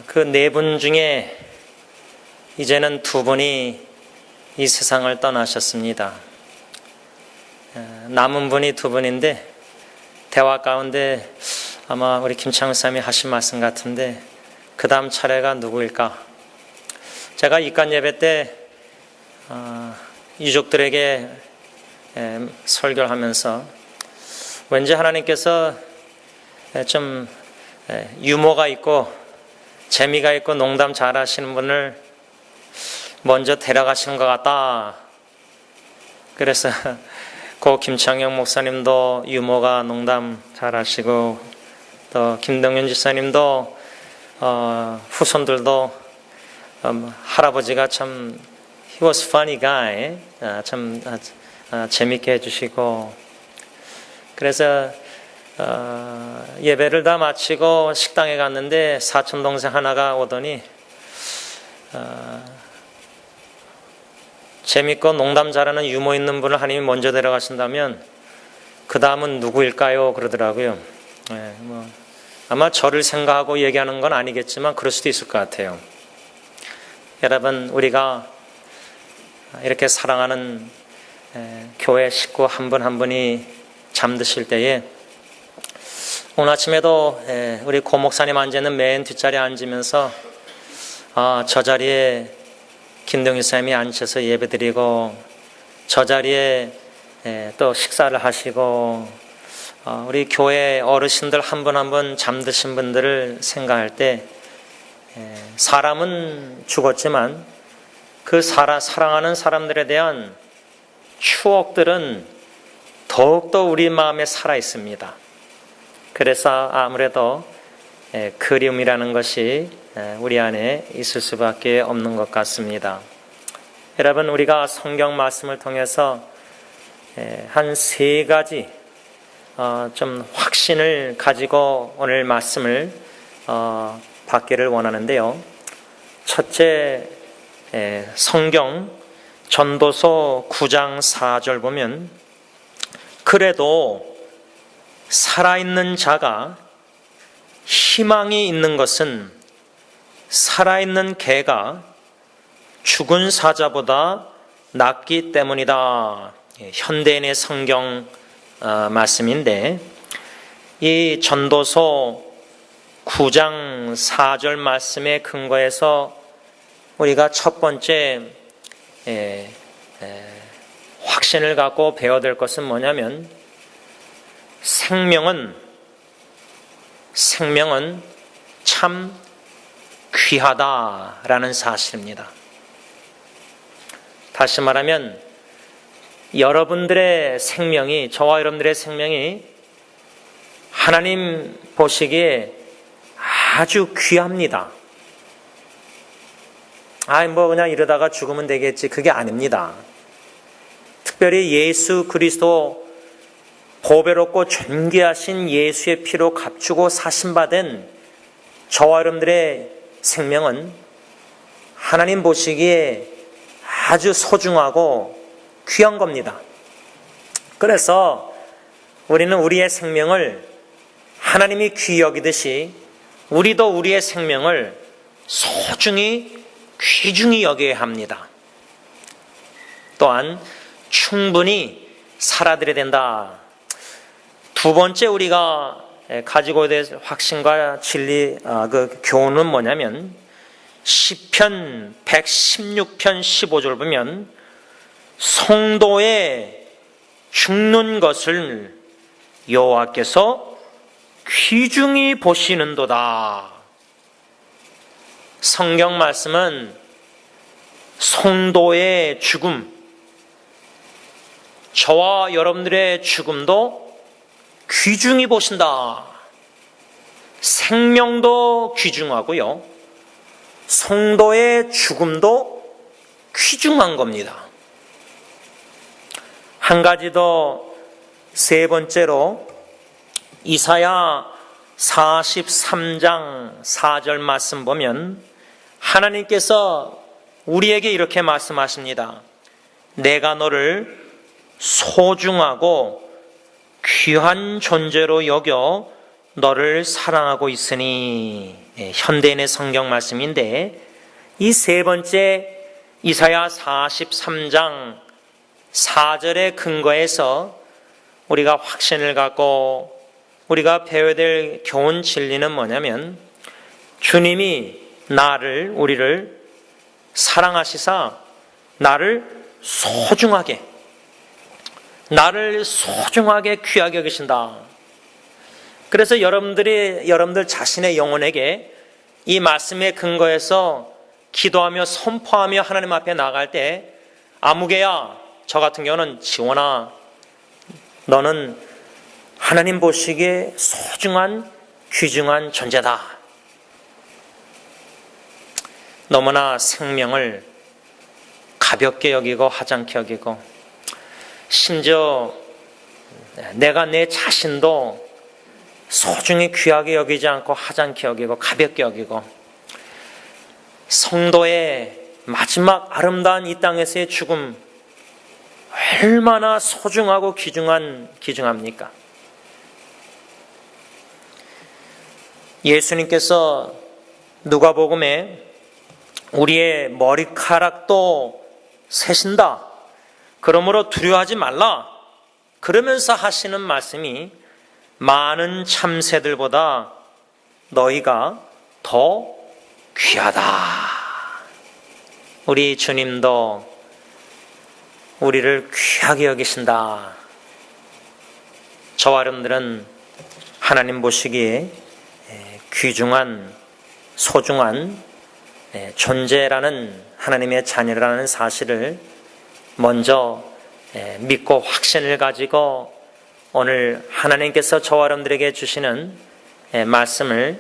그 네 분 중에 이제는 두 분이 이 세상을 떠나셨습니다. 남은 분이 두 분인데 대화 가운데 아마 우리 김창훈 사님이 하신 말씀 같은데 그 다음 차례가 누구일까? 제가 입관 예배 때 유족들에게 설교를 하면서 왠지 하나님께서 좀 유머가 있고 재미가 있고 농담 잘하시는 분을 먼저 데려가시는 것 같다. 그래서 고 김창영 목사님도 유머가 농담 잘하시고 또 김동윤 집사님도 후손들도 할아버지가 참 he was funny guy, 참 재밌게 해주시고, 그래서 예배를 다 마치고 식당에 갔는데 사촌 동생 하나가 오더니 재밌고 농담 잘하는 유머 있는 분을 하나님이 먼저 데려가신다면 그 다음은 누구일까요? 그러더라고요. 아마 저를 생각하고 얘기하는 건 아니겠지만 그럴 수도 있을 것 같아요. 여러분, 우리가 이렇게 사랑하는 교회 식구 한 분 한 분이 잠드실 때에, 오늘 아침에도 우리 고 목사님 앉아있는 맨 뒷자리에 앉으면서 저 자리에 김동희 쌤이 앉혀서 예배드리고, 저 자리에 또 식사를 하시고, 우리 교회 어르신들 한 분 한 분 잠드신 분들을 생각할 때, 사람은 죽었지만 그 사랑하는 사람들에 대한 추억들은 더욱더 우리 마음에 살아 있습니다. 그래서 아무래도 그리움이라는 것이 우리 안에 있을 수밖에 없는 것 같습니다. 여러분, 우리가 성경 말씀을 통해서 한 세 가지 좀 확신을 가지고 오늘 말씀을 받기를 원하는데요. 첫째, 성경 전도서 9장 4절 보면, 그래도 살아있는 자가 희망이 있는 것은 살아있는 개가 죽은 사자보다 낫기 때문이다. 현대인의 성경 말씀인데, 이 전도서 9장 4절 말씀에 근거해서 우리가 첫 번째 확신을 갖고 배워야 될 것은 뭐냐면, 생명은 참 귀하다라는 사실입니다. 다시 말하면, 여러분들의 생명이, 저와 여러분들의 생명이 하나님 보시기에 아주 귀합니다. 그냥 이러다가 죽으면 되겠지. 그게 아닙니다. 특별히 예수 그리스도, 보배롭고 존귀하신 예수의 피로 값주고 사신받은 저와 여러분들의 생명은 하나님 보시기에 아주 소중하고 귀한 겁니다. 그래서 우리는 우리의 생명을 하나님이 귀히 여기듯이 우리도 우리의 생명을 소중히 귀중히 여겨야 합니다. 또한 충분히 살아드려야 된다. 두 번째 우리가 가지고 될 확신과 진리, 그 교훈은 뭐냐면, 시편 116편 15절 보면, 성도의 죽는 것을 여호와께서 귀중히 보시는도다. 성경 말씀은 성도의 죽음, 저와 여러분들의 죽음도 귀중히 보신다. 생명도 귀중하고요, 성도의 죽음도 귀중한 겁니다. 한 가지 더, 세 번째로 이사야 43장 4절 말씀 보면 하나님께서 우리에게 이렇게 말씀하십니다. 내가 너를 소중하고 귀한 존재로 여겨 너를 사랑하고 있으니. 현대인의 성경 말씀인데, 이 세 번째 이사야 43장 4절의 근거에서 우리가 확신을 갖고 우리가 배워야 될 교훈 진리는 뭐냐면, 주님이 우리를 사랑하시사 나를 소중하게 귀하게 여기신다. 그래서 여러분들 자신의 영혼에게 이 말씀에 근거해서 기도하며 선포하며 하나님 앞에 나갈 때, 아무개야, 저 같은 경우는 지원아, 너는 하나님 보시기에 소중한 귀중한 존재다. 너무나 생명을 가볍게 여기고 하찮게 여기고, 심지어 내가 내 자신도 소중히 귀하게 여기지 않고 하찮게 여기고 가볍게 여기고, 성도의 마지막 아름다운 이 땅에서의 죽음 얼마나 소중하고 귀중합니까? 예수님께서 누가복음에 우리의 머리카락도 새신다. 그러므로 두려워하지 말라. 그러면서 하시는 말씀이 많은 참새들보다 너희가 더 귀하다. 우리 주님도 우리를 귀하게 여기신다. 저와 여러분들은 하나님 보시기에 귀중한, 소중한 존재라는, 하나님의 자녀라는 사실을 먼저 믿고 확신을 가지고 오늘 하나님께서 저와 여러분들에게 주시는 말씀을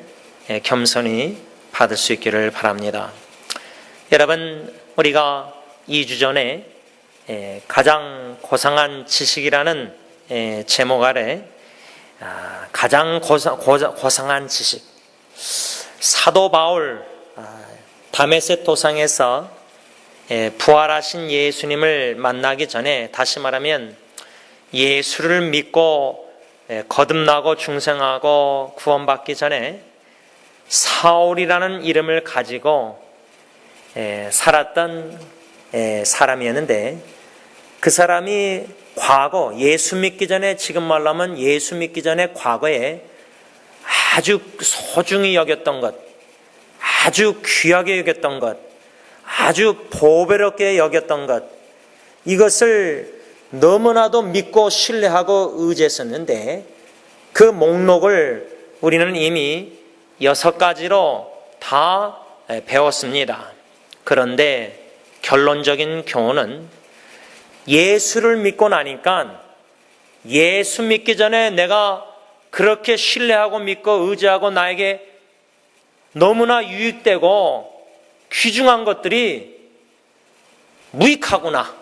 겸손히 받을 수 있기를 바랍니다. 여러분, 우리가 2주 전에 가장 고상한 지식이라는 제목 아래 가장 고상한 지식, 사도 바울 다메섹 도상에서 부활하신 예수님을 만나기 전에, 다시 말하면 예수를 믿고 거듭나고 중생하고 구원받기 전에 사울이라는 이름을 가지고 살았던 사람이었는데, 그 사람이 과거, 예수 믿기 전에, 지금 말하면 예수 믿기 전에 과거에 아주 소중히 여겼던 것, 아주 귀하게 여겼던 것, 아주 보배롭게 여겼던 것, 이것을 너무나도 믿고 신뢰하고 의지했었는데, 그 목록을 우리는 이미 6가지로 다 배웠습니다. 그런데 결론적인 교훈은 예수를 믿고 나니까, 예수 믿기 전에 내가 그렇게 신뢰하고 믿고 의지하고 나에게 너무나 유익되고 귀중한 것들이 무익하구나.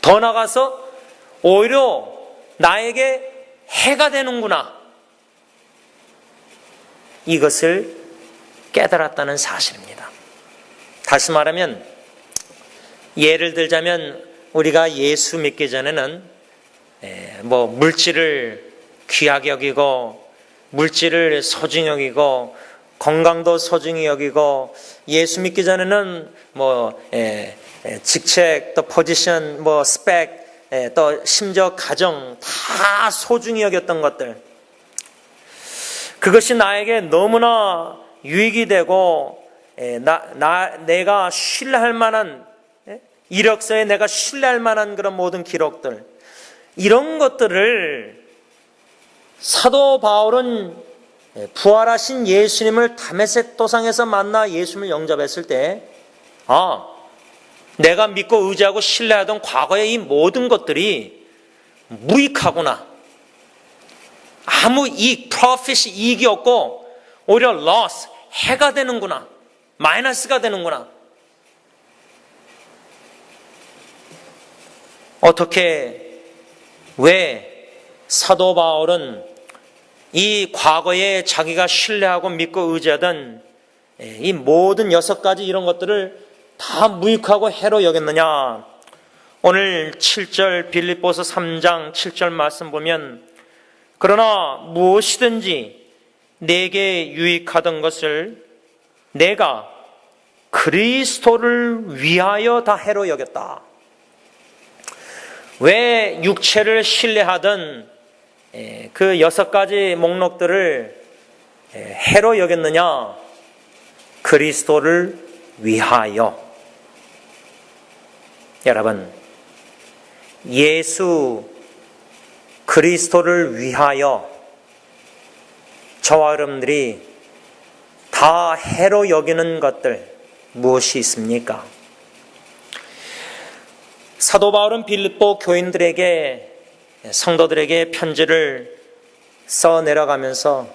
더 나아가서 오히려 나에게 해가 되는구나. 이것을 깨달았다는 사실입니다. 다시 말하면, 예를 들자면 우리가 예수 믿기 전에는 물질을 귀하게 여기고, 물질을 소중히 여기고, 건강도 소중히 여기고, 예수 믿기 전에는 직책, 또 포지션, 스펙, 또 심지어 가정 다 소중히 여겼던 것들, 그것이 나에게 너무나 유익이 되고 내가 신뢰할 만한, 이력서에 내가 신뢰할 만한 그런 모든 기록들, 이런 것들을 사도 바울은 부활하신 예수님을 다메섹 도상에서 만나 예수님을 영접했을 때, 내가 믿고 의지하고 신뢰하던 과거의 이 모든 것들이 무익하구나. 아무 profit이 이익이 없고 오히려 loss, 해가 되는구나. 마이너스가 되는구나. 왜 사도 바울은 이 과거에 자기가 신뢰하고 믿고 의지하던 이 모든 6가지 이런 것들을 다 무익하고 해로 여겼느냐? 오늘 7절, 빌립보서 3장 7절 말씀 보면, 그러나 무엇이든지 내게 유익하던 것을 내가 그리스도를 위하여 다 해로 여겼다. 왜 육체를 신뢰하던 그 6가지 목록들을 해로 여겼느냐? 그리스도를 위하여. 여러분, 예수 그리스도를 위하여 저와 여러분들이 다 해로 여기는 것들 무엇이 있습니까? 사도 바울은 빌립보 교인들에게, 성도들에게 편지를 써 내려가면서,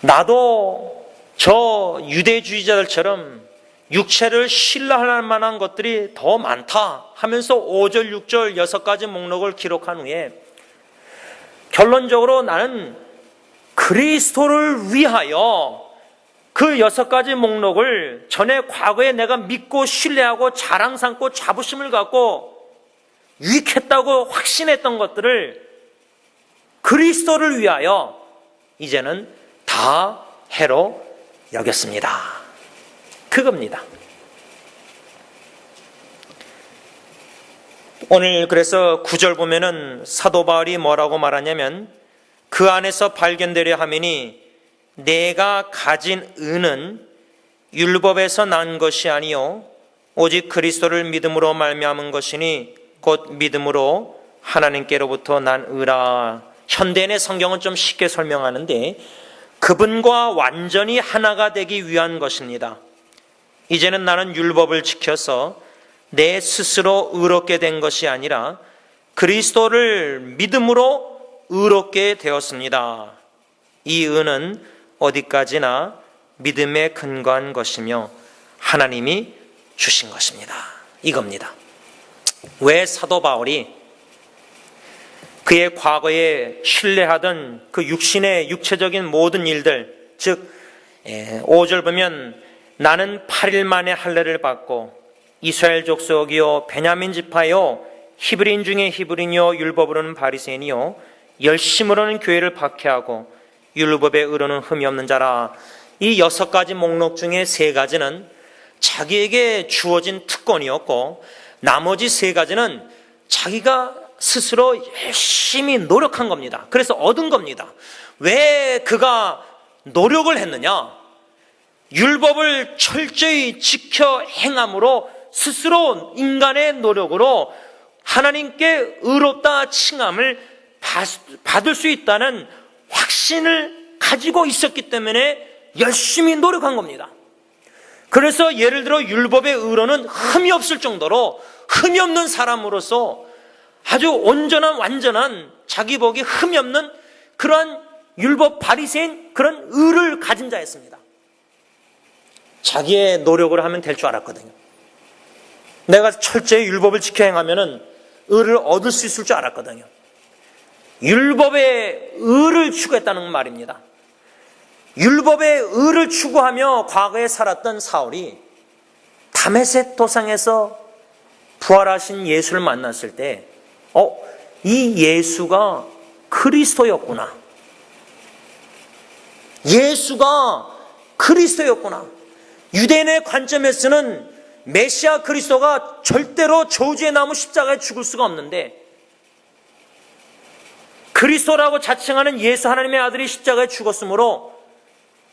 나도 저 유대주의자들처럼 육체를 신뢰할 만한 것들이 더 많다 하면서 5절, 6절 6가지 목록을 기록한 후에, 결론적으로 나는 그리스도를 위하여 그 6가지 목록을, 전에 과거에 내가 믿고 신뢰하고 자랑 삼고 자부심을 갖고 유익했다고 확신했던 것들을 그리스도를 위하여 이제는 다 해로 여겼습니다. 그겁니다. 오늘 그래서 9절 보면은 사도 바울이 뭐라고 말하냐면 그 안에서 발견되려 하매니 내가 가진 의는 율법에서 난 것이 아니요 오직 그리스도를 믿음으로 말미암은 것이니 곧 믿음으로 하나님께로부터 난 의라. 현대인의 성경은 좀 쉽게 설명하는데 그분과 완전히 하나가 되기 위한 것입니다. 이제는 나는 율법을 지켜서 내 스스로 의롭게 된 것이 아니라 그리스도를 믿음으로 의롭게 되었습니다. 이 의는 어디까지나 믿음에 근거한 것이며 하나님이 주신 것입니다. 이겁니다. 왜 사도 바울이 그의 과거에 신뢰하던 그 육신의 육체적인 모든 일들, 즉 5절 보면 나는 8일 만에 할례를 받고 이스라엘 족속이요 베냐민 지파요 히브리인 중에 히브리인이요 율법으로는 바리새인이요 열심으로는 교회를 박해하고 율법에 의로는 흠이 없는 자라. 이 6가지 목록 중에 3가지는 자기에게 주어진 특권이었고 나머지 3가지는 자기가 스스로 열심히 노력한 겁니다. 그래서 얻은 겁니다. 왜 그가 노력을 했느냐? 율법을 철저히 지켜 행함으로 스스로 인간의 노력으로 하나님께 의롭다 칭함을 받을 수 있다는 확신을 가지고 있었기 때문에 열심히 노력한 겁니다. 그래서 예를 들어 율법의 의로는 흠이 없을 정도로 흠이 없는 사람으로서 아주 온전한 완전한 자기 보기 흠이 없는 그러한 율법 바리새인 그런 의를 가진 자였습니다. 자기의 노력을 하면 될 줄 알았거든요. 내가 철저히 율법을 지켜 행하면 의를 얻을 수 있을 줄 알았거든요. 율법의 의를 추구했다는 말입니다. 율법의 의를 추구하며 과거에 살았던 사울이 다메섹 도상에서 부활하신 예수를 만났을 때 이 예수가 그리스도였구나. 예수가 그리스도였구나. 유대인의 관점에서는 메시아 그리스도가 절대로 저주의 나무 십자가에 죽을 수가 없는데 그리스도라고 자칭하는 예수 하나님의 아들이 십자가에 죽었으므로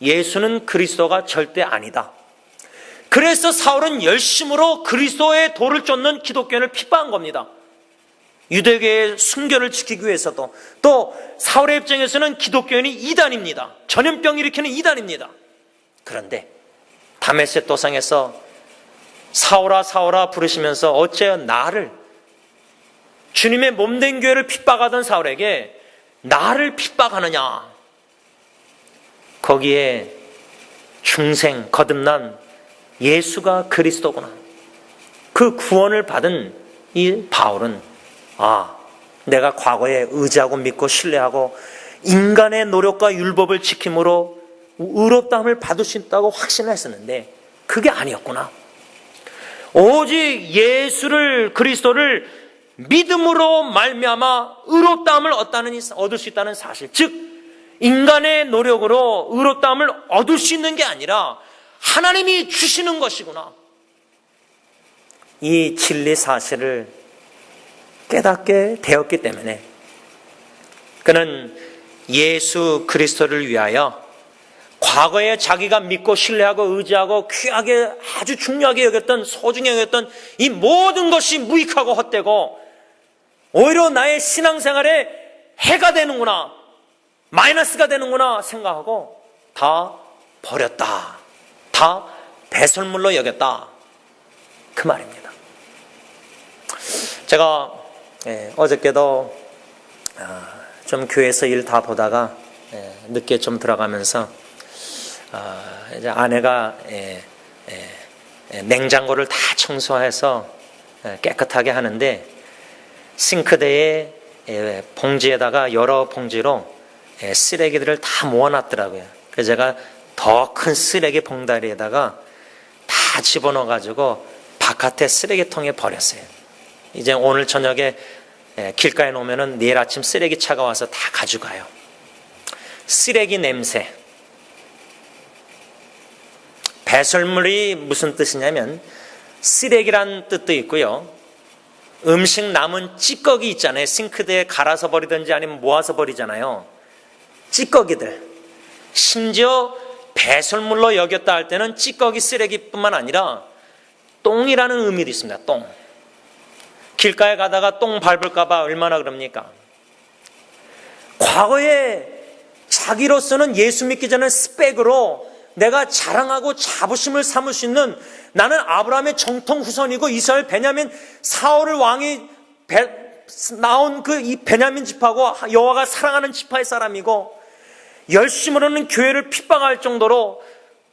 예수는 그리스도가 절대 아니다. 그래서 사울은 열심으로 그리스도의 도를 쫓는 기독교인을 핍박한 겁니다. 유대교의 순결을 지키기 위해서도 또 사울의 입장에서는 기독교인이 이단입니다. 전염병 일으키는 이단입니다. 그런데 다메섹 도상에서 사울아 사울아 부르시면서 어째 나를 주님의 몸된 교회를 핍박하던 사울에게 나를 핍박하느냐. 거기에 중생 거듭난 예수가 그리스도구나. 그 구원을 받은 이 바울은 내가 과거에 의지하고 믿고 신뢰하고 인간의 노력과 율법을 지킴으로 의롭다함을 받을 수 있다고 확신했었는데 그게 아니었구나. 오직 예수를 그리스도를 믿음으로 말미암아 의롭다함을 얻을 수 있다는 사실, 즉 인간의 노력으로 의롭다함을 얻을 수 있는 게 아니라 하나님이 주시는 것이구나. 이 진리 사실을 깨닫게 되었기 때문에 그는 예수 그리스도를 위하여 과거에 자기가 믿고 신뢰하고 의지하고 귀하게 아주 중요하게 여겼던 소중히 여겼던 이 모든 것이 무익하고 헛되고 오히려 나의 신앙생활에 해가 되는구나, 마이너스가 되는구나 생각하고 다 버렸다, 다 배설물로 여겼다, 그 말입니다. 제가 어저께도 좀 교회에서 일 다 보다가 늦게 좀 들어가면서 이제 아내가 냉장고를 다 청소해서 깨끗하게 하는데 싱크대에 봉지에다가 여러 봉지로 쓰레기들을 다 모아놨더라고요. 그래서 제가 더 큰 쓰레기 봉다리에다가 다 집어넣어 가지고 바깥에 쓰레기통에 버렸어요. 이제 오늘 저녁에 길가에 놓으면은 내일 아침 쓰레기차가 와서 다 가져가요. 쓰레기 냄새, 배설물이 무슨 뜻이냐면 쓰레기란 뜻도 있고요. 음식 남은 찌꺼기 있잖아요. 싱크대에 갈아서 버리든지 아니면 모아서 버리잖아요. 찌꺼기들. 심지어 배설물로 여겼다 할 때는 찌꺼기 쓰레기뿐만 아니라 똥이라는 의미도 있습니다. 똥. 길가에 가다가 똥 밟을까 봐 얼마나 그럽니까? 과거에 자기로서는 예수 믿기 전에 스펙으로 내가 자랑하고 자부심을 삼을 수 있는, 나는 아브라함의 정통 후손이고 이스라엘 베냐민 사울 왕이 나온 그 이 베냐민 지파고 여호와가 사랑하는 지파의 사람이고, 열심으로는 교회를 핍박할 정도로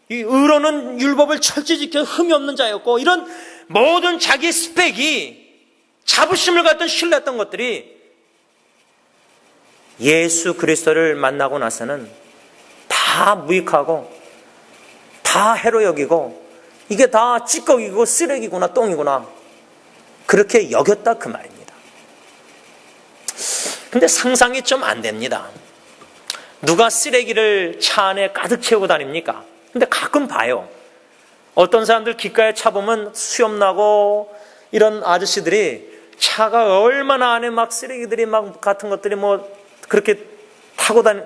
이 의로는 율법을 철저히 지켜 흠이 없는 자였고, 이런 모든 자기의 스펙이 자부심을 갖던 신뢰했던 것들이 예수 그리스도를 만나고 나서는 다 무익하고 다 해로 여기고 이게 다 찌꺼기고 쓰레기구나 똥이구나 그렇게 여겼다 그 말입니다. 근데 상상이 좀 안 됩니다. 누가 쓰레기를 차 안에 가득 채우고 다닙니까? 근데 가끔 봐요. 어떤 사람들 길가에 차 보면 수염 나고 이런 아저씨들이 차가 얼마나 안에 막 쓰레기들이 막 같은 것들이 뭐 그렇게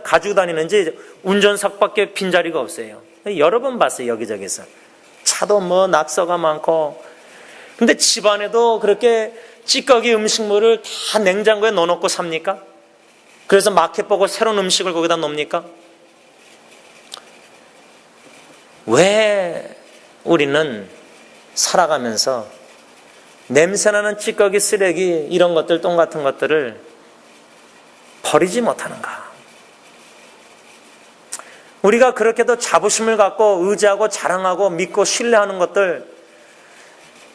가지고 다니는지 운전석밖에 빈자리가 없어요. 여러 번 봤어요. 여기저기서 차도 뭐 낙서가 많고. 근데 집안에도 그렇게 찌꺼기 음식물을 다 냉장고에 넣어놓고 삽니까? 그래서 마켓 보고 새로운 음식을 거기다 놓습니까? 왜 우리는 살아가면서 냄새나는 찌꺼기, 쓰레기 이런 것들, 똥 같은 것들을 버리지 못하는가? 우리가 그렇게도 자부심을 갖고 의지하고 자랑하고 믿고 신뢰하는 것들,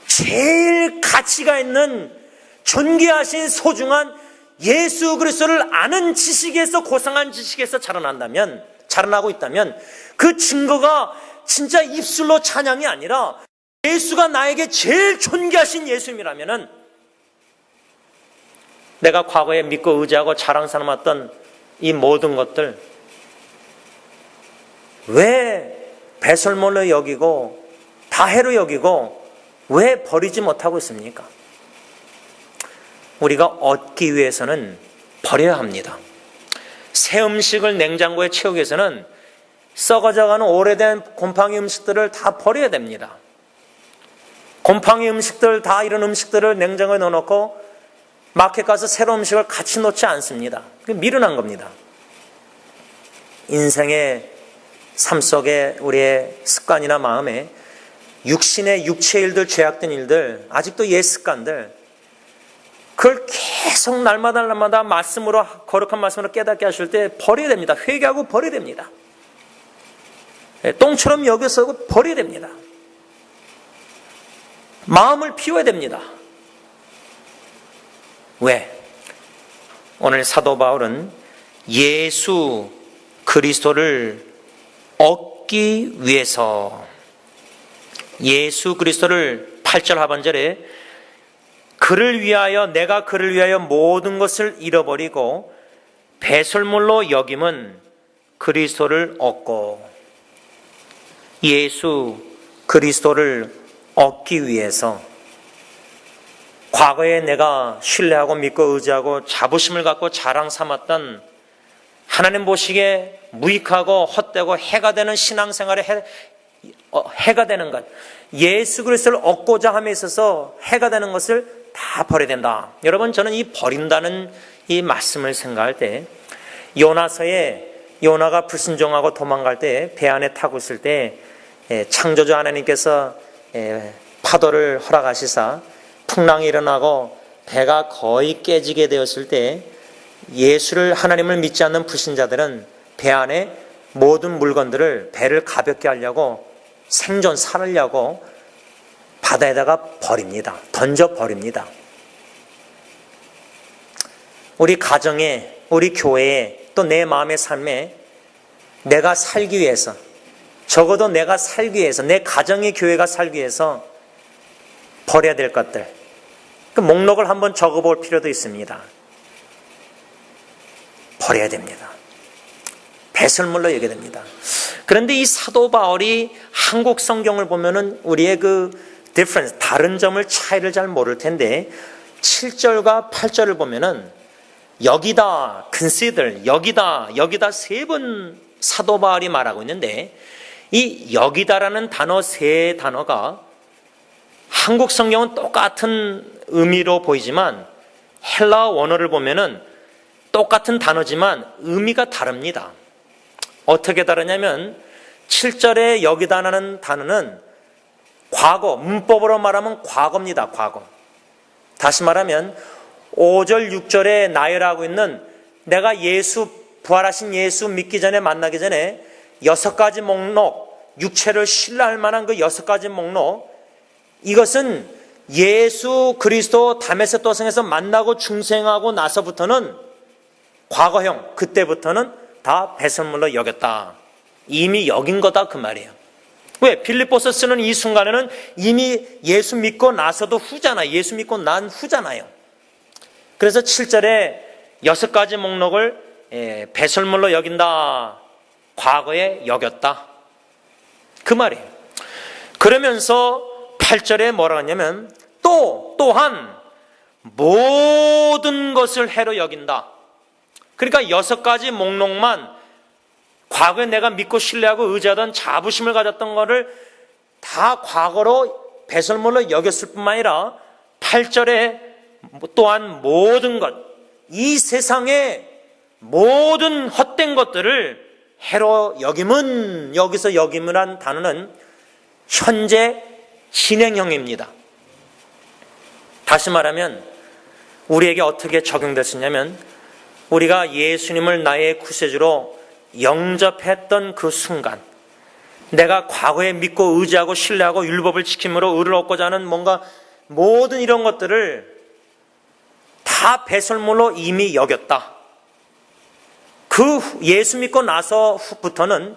제일 가치가 있는 존귀하신 소중한 예수 그리스도를 아는 지식에서, 고상한 지식에서 자라나고 있다면 그 증거가 진짜 입술로 찬양이 아니라 예수가 나에게 제일 존귀하신 예수님이라면은, 내가 과거에 믿고 의지하고 자랑 삼았던 이 모든 것들 왜 배설물로 여기고 다 해로 여기고 왜 버리지 못하고 있습니까? 우리가 얻기 위해서는 버려야 합니다. 새 음식을 냉장고에 채우기 위해서는 썩어져가는 오래된 곰팡이 음식들을 다 버려야 됩니다. 곰팡이 음식들 다 이런 음식들을 냉장고에 넣어놓고 마켓 가서 새로운 음식을 같이 놓지 않습니다. 그게 미련한 겁니다. 인생의 삶 속에 우리의 습관이나 마음에 육신의 육체의 일들, 죄악된 일들, 아직도 옛 습관들, 그걸 계속 날마다 말씀으로, 거룩한 말씀으로 깨닫게 하실 때 버려야 됩니다. 회개하고 버려야 됩니다. 똥처럼 여겨서 버려야 됩니다. 마음을 비워야 됩니다. 왜? 오늘 사도 바울은 예수 그리스도를 얻기 위해서, 예수 그리스도를 8절 하반절에 내가 그를 위하여 모든 것을 잃어버리고 배설물로 여김은 그리스도를 얻고, 예수 그리스도를 얻기 위해서 과거에 내가 신뢰하고 믿고 의지하고 자부심을 갖고 자랑 삼았던, 하나님 보시기에 무익하고 헛되고 해가 되는 신앙생활에 해가 되는 것, 예수 그리스도를 얻고자 함에 있어서 해가 되는 것을 다 버려야 된다. 여러분, 저는 이 버린다는 이 말씀을 생각할 때, 요나서에 요나가 불순종하고 도망갈 때 배 안에 타고 있을 때 창조주 하나님께서 파도를 허락하시사 풍랑이 일어나고 배가 거의 깨지게 되었을 때, 예수를, 하나님을 믿지 않는 불신자들은 배 안에 모든 물건들을, 배를 가볍게 하려고, 생존 살으려고 바다에다가 버립니다. 던져 버립니다. 우리 가정에, 우리 교회에, 또 내 마음의 삶에 내가 살기 위해서, 적어도 내가 살기 위해서, 내 가정의 교회가 살기 위해서 버려야 될 것들, 그 목록을 한번 적어볼 필요도 있습니다. 버려야 됩니다. 배설물로 여겨야 됩니다. 그런데 이 사도 바울이 한국 성경을 보면은 우리의 그 difference, 다른 점을 차이를 잘 모를 텐데 7절과 8절을 보면은 여기다, consider, 여기다 세 번 사도 바울이 말하고 있는데 이 여기다라는 단어 세 단어가 한국 성경은 똑같은 의미로 보이지만 헬라어 원어를 보면은 똑같은 단어지만 의미가 다릅니다. 어떻게 다르냐면 7절에 여기다라는 단어는 과거, 문법으로 말하면 과거입니다. 과거. 다시 말하면 5절, 6절에 나열하고 있는 내가 부활하신 예수 믿기 전에 만나기 전에 6가지 목록, 육체를 신뢰할 만한 그 6가지 목록, 이것은 예수 그리스도 다메섹 도성에서 만나고 중생하고 나서부터는 과거형, 그때부터는 다 배설물로 여겼다. 이미 여긴 거다 그 말이에요. 왜? 빌립보서 쓰는 이 순간에는 이미 예수 믿고 나서도 후잖아요. 예수 믿고 난 후잖아요. 그래서 7절에 6가지 목록을 배설물로 여긴다. 과거에 여겼다. 그 말이에요. 그러면서 8절에 뭐라고 하냐면 또한 모든 것을 해로 여긴다. 그러니까 6가지 목록만 과거에 내가 믿고 신뢰하고 의지하던 자부심을 가졌던 것을 다 과거로 배설물로 여겼을 뿐만 아니라 8절에 또한 모든 것, 이 세상의 모든 헛된 것들을 해로 여김은, 여기서 여김이란 단어는 현재 진행형입니다. 다시 말하면 우리에게 어떻게 적용됐었냐면 우리가 예수님을 나의 구세주로 영접했던 그 순간, 내가 과거에 믿고 의지하고 신뢰하고 율법을 지킴으로 의를 얻고자 하는 뭔가 모든 이런 것들을 다 배설물로 이미 여겼다. 그 예수 믿고 나서부터는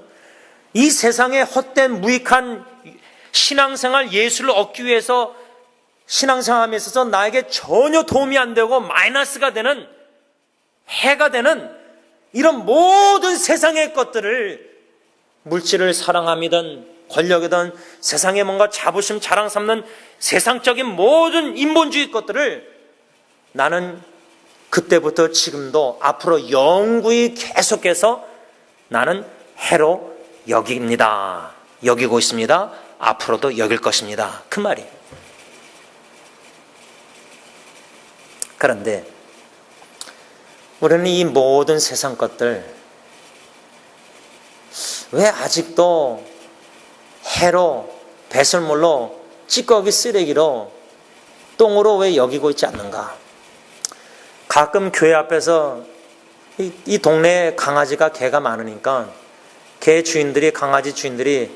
이 세상의 헛된 무익한 신앙생활, 예수를 얻기 위해서 신앙생활에 있어서 나에게 전혀 도움이 안 되고 마이너스가 되는, 해가 되는 이런 모든 세상의 것들을, 물질을 사랑함이든 권력이든 세상에 뭔가 자부심 자랑 삼는 세상적인 모든 인본주의 것들을 나는 그때부터 지금도 앞으로 영구히 계속해서 나는 해로 여깁니다. 여기고 있습니다. 앞으로도 여길 것입니다. 그 말이에요. 그런데 우리는 이 모든 세상 것들 왜 아직도 해로, 배설물로, 찌꺼기 쓰레기로, 똥으로 왜 여기고 있지 않는가? 가끔 교회 앞에서 이 동네에 강아지가 개가 많으니까 개 주인들이, 강아지 주인들이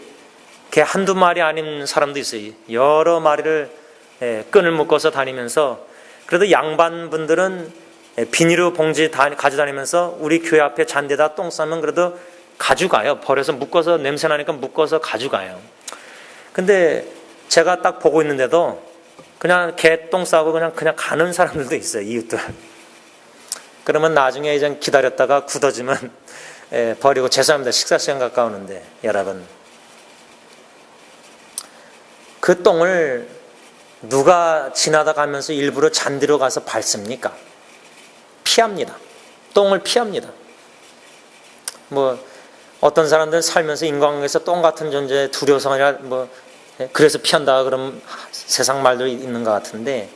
개 한두 마리 아닌 사람도 있어요. 여러 마리를 끈을 묶어서 다니면서, 그래도 양반분들은 비닐로 봉지 가져다니면서 우리 교회 앞에 잔디에다 똥 싸면 그래도 가져가요. 버려서 묶어서, 냄새 나니까 묶어서 가져가요. 근데 제가 딱 보고 있는데도 그냥 개 똥 싸고 그냥 가는 사람들도 있어요. 이웃들. 그러면 나중에 이제 기다렸다가 굳어지면 버리고, 죄송합니다. 식사 시간 가까우는데 여러분, 그 똥을 누가 지나다 가면서 일부러 잔디로 가서 밟습니까? 피합니다. 똥을 피합니다. 뭐 어떤 사람들은 살면서 인간관계에서 똥 같은 존재에 두려워서 아니라 그래서 피한다 그러면 세상 말도 있는 것 같은데,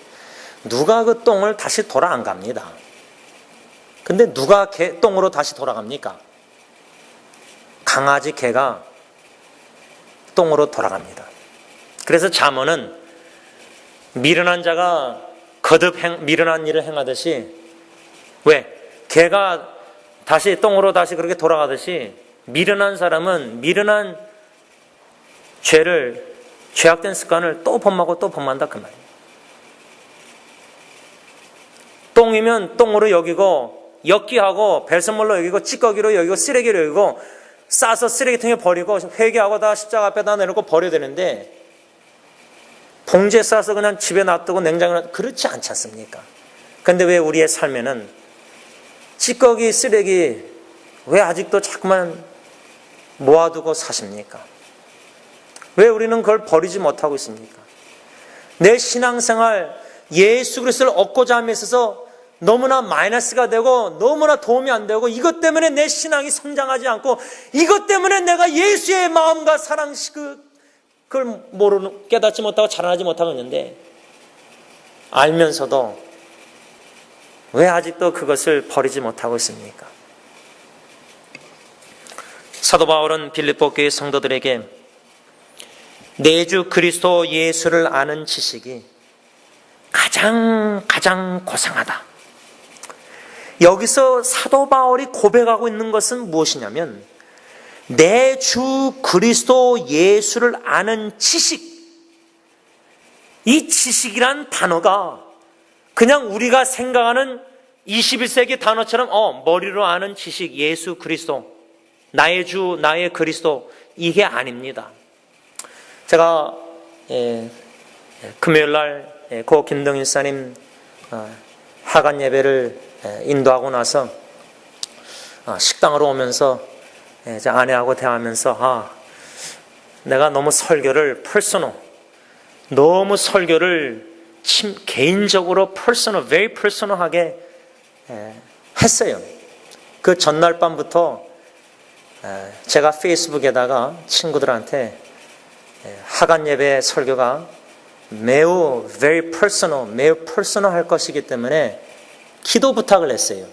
누가 그 똥을 다시 돌아 안 갑니다. 근데 누가 개 똥으로 다시 돌아갑니까? 강아지, 개가 똥으로 돌아갑니다. 그래서 잠언은 미련한 자가 거듭 미련한 일을 행하듯이, 왜? 개가 다시 똥으로 다시 그렇게 돌아가듯이 미련한 사람은 미련한 죄를, 죄악된 습관을 또 범하고 또 범한다 그 말이에요. 똥이면 똥으로 여기고, 엽기하고 배설물로 여기고, 찌꺼기로 여기고, 쓰레기로 여기고, 싸서 쓰레기통에 버리고, 회개하고 다 십자가 앞에다 내놓고 버려야 되는데, 봉지에 싸서 그냥 집에 놔두고 냉장고에 놔두고, 그렇지 않지 않습니까? 그런데 왜 우리의 삶에는 찌꺼기, 쓰레기, 왜 아직도 자꾸만 모아두고 사십니까? 왜 우리는 그걸 버리지 못하고 있습니까? 내 신앙생활, 예수 그리스도를 얻고자 함에 있어서 너무나 마이너스가 되고 너무나 도움이 안 되고 이것 때문에 내 신앙이 성장하지 않고 이것 때문에 내가 예수의 마음과 사랑, 그걸 깨닫지 못하고 자라나지 못하고 있는데 알면서도 왜 아직도 그것을 버리지 못하고 있습니까? 사도 바울은 빌립보 교회 성도들에게 내 주 그리스도 예수를 아는 지식이 가장 고상하다. 여기서 사도 바울이 고백하고 있는 것은 무엇이냐면 내 주 그리스도 예수를 아는 지식, 이 지식이란 단어가 그냥 우리가 생각하는 21세기 단어처럼 머리로 아는 지식, 예수 그리스도, 나의 주, 나의 그리스도, 이게 아닙니다. 제가 금요일날 고 김동일 사님 하간 예배를 인도하고 나서 식당으로 오면서 제 아내하고 대화하면서 내가 너무 설교를 너무 설교를 개인적으로 very personal하게 했어요. 그 전날 밤부터 제가 페이스북에다가 친구들한테 하간 예배 설교가 매우 very personal 할 것이기 때문에 기도 부탁을 했어요.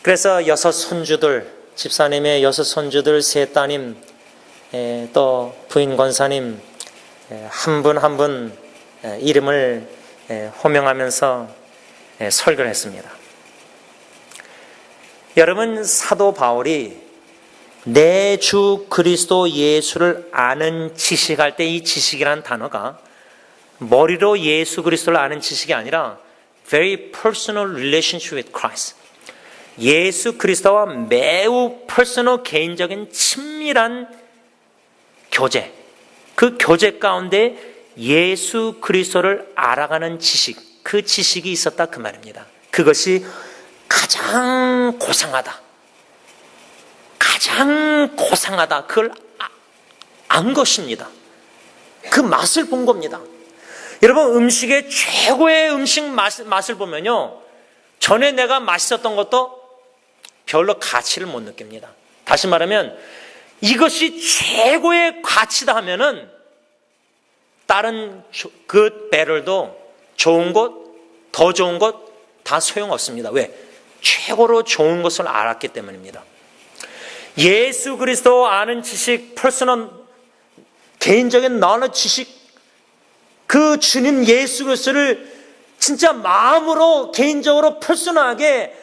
그래서 6 손주들, 집사님의 6 손주들, 3 따님, 또 부인 권사님 한 분 한 분 이름을 호명하면서 설교를 했습니다. 여러분, 사도 바울이 내 주 그리스도 예수를 아는 지식할 때 이 지식이라는 단어가 머리로 예수 그리스도를 아는 지식이 아니라 very personal relationship with Christ, 예수 그리스도와 매우 퍼스널 개인적인 친밀한 교제, 그 교제 가운데 예수 그리스도를 알아가는 지식, 그 지식이 있었다 그 말입니다. 그것이 가장 고상하다, 그걸 안 것입니다. 그 맛을 본 겁니다. 여러분, 음식의 최고의 음식 맛을 보면요, 전에 내가 맛있었던 것도 별로 가치를 못 느낍니다. 다시 말하면 이것이 최고의 가치다 하면은 다른 그 배럴도 좋은 것, 더 좋은 것 다 소용없습니다. 왜? 최고로 좋은 것을 알았기 때문입니다. 예수 그리스도 아는 지식, 퍼스널 개인적인 나는 지식, 그 주님 예수 그리스도를 진짜 마음으로 개인적으로 퍼스널하게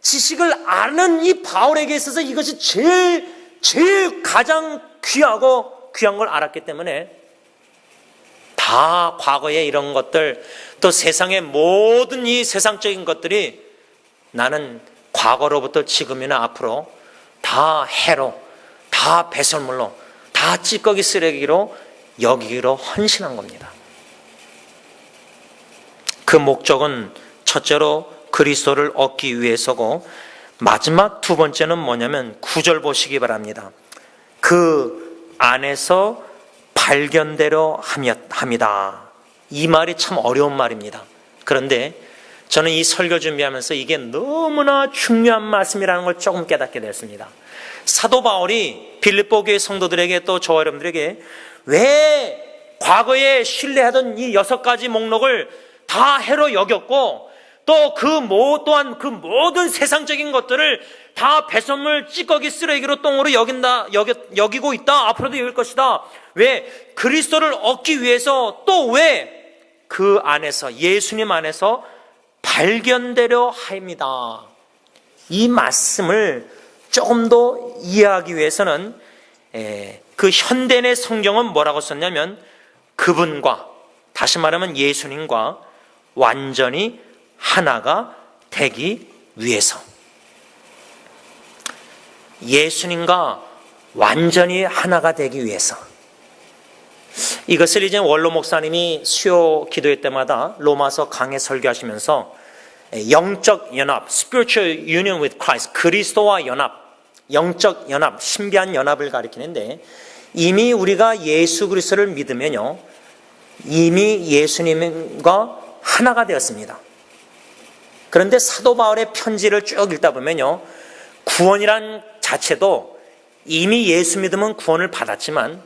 지식을 아는 이 바울에게 있어서 이것이 제일 가장 귀한 걸 알았기 때문에 다 과거의 이런 것들, 또 세상의 모든 이 세상적인 것들이 나는 과거로부터 지금이나 앞으로 다 해로, 다 배설물로, 다 찌꺼기 쓰레기로 여기기로 헌신한 겁니다. 그 목적은 첫째로 그리스도를 얻기 위해서고, 마지막 두 번째는 뭐냐면 9절 보시기 바랍니다. 그 안에서 발견되려 함이다. 이 말이 참 어려운 말입니다. 그런데 저는 이 설교 준비하면서 이게 너무나 중요한 말씀이라는 걸 조금 깨닫게 됐습니다. 사도 바울이 빌립보 교회 성도들에게, 또 저와 여러분들에게 왜 과거에 신뢰하던 이 6가지 목록을 다 해로 여겼고, 또 또한 그 모든 세상적인 것들을 다 배설물, 찌꺼기, 쓰레기로, 똥으로 여기고 있다. 앞으로도 여길 것이다. 왜? 그리스도를 얻기 위해서, 또 왜? 그 안에서, 예수님 안에서 발견되려 합니다. 이 말씀을 조금 더 이해하기 위해서는 그 현대의 성경은 뭐라고 썼냐면, 그분과, 다시 말하면 예수님과 완전히 하나가 되기 위해서, 예수님과 완전히 하나가 되기 위해서. 이것을 이제 원로 목사님이 수요 기도회 때마다 로마서 강해 설교하시면서 영적 연합, spiritual union with Christ, 그리스도와 연합, 영적 연합, 신비한 연합을 가리키는데 이미 우리가 예수 그리스도를 믿으면요, 이미 예수님과 하나가 되었습니다. 그런데 사도 바울의 편지를 쭉 읽다 보면요, 구원이란 자체도 이미 예수 믿으면 구원을 받았지만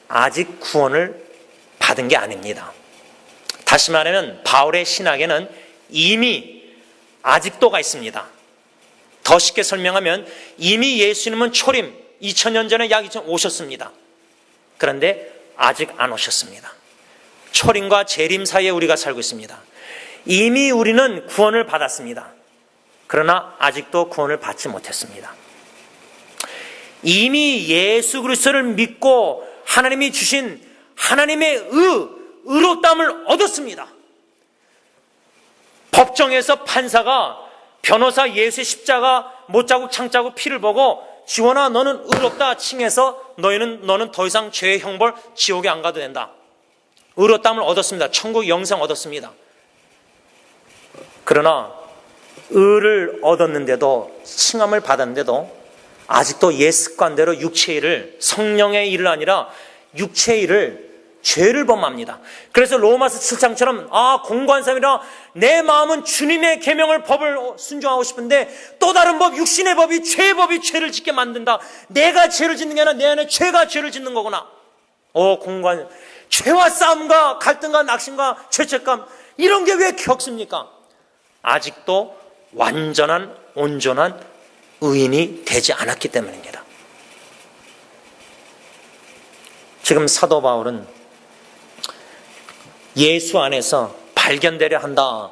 아직 구원을 받은 게 아닙니다. 다시 말하면 바울의 신학에는 이미 아직도가 있습니다. 더 쉽게 설명하면 이미 예수님은 초림 2000년 전에 약 2000년 오셨습니다. 그런데 아직 안 오셨습니다. 초림과 재림 사이에 우리가 살고 있습니다. 이미 우리는 구원을 받았습니다. 그러나 아직도 구원을 받지 못했습니다. 이미 예수 그리스도를 믿고 하나님이 주신 하나님의 의롭다함을 얻었습니다. 법정에서 판사가 변호사 예수의 십자가 못자국 창자국 피를 보고 지원아 너는 의롭다 칭해서 너는 더 이상 죄의 형벌 지옥에 안 가도 된다. 의롭다함을 얻었습니다. 천국 영생 얻었습니다. 그러나 의를 얻었는데도, 칭함을 받았는데도 아직도 옛 습관대로 육체의 일을, 성령의 일을 아니라 육체의 일을, 죄를 범합니다. 그래서 로마서 7장처럼 공고한 삶이라 내 마음은 주님의 계명을, 법을 순종하고 싶은데 또 다른 법, 육신의 법이, 죄의 법이 죄를 짓게 만든다. 내가 죄를 짓는 게 아니라 내 안에 죄가 죄를 짓는 거구나. 공고한 죄와 싸움과 갈등과 낙심과 죄책감, 이런 게 왜 겪습니까? 아직도 완전한 온전한 의인이 되지 않았기 때문입니다. 지금 사도 바울은 예수 안에서 발견되려 한다.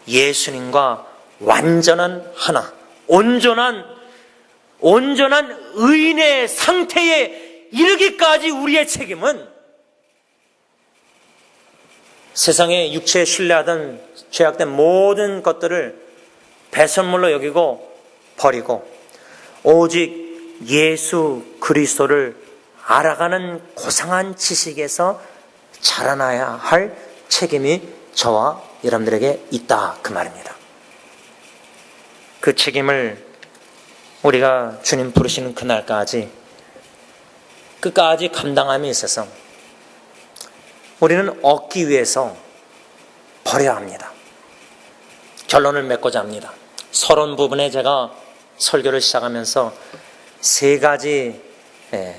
예수님과 완전한 하나, 온전한 의인의 상태에 이르기까지 우리의 책임은 세상에 육체에 신뢰하던 죄악된 모든 것들을 배설물로 여기고 버리고 오직 예수 그리스도를 알아가는 고상한 지식에서 자라나야 할 책임이 저와 여러분들에게 있다, 그 말입니다. 그 책임을 우리가 주님 부르시는 그날까지 끝까지 감당함에 있어서 우리는 얻기 위해서 버려야 합니다. 결론을 맺고자 합니다. 서론 부분에 제가 설교를 시작하면서 세 가지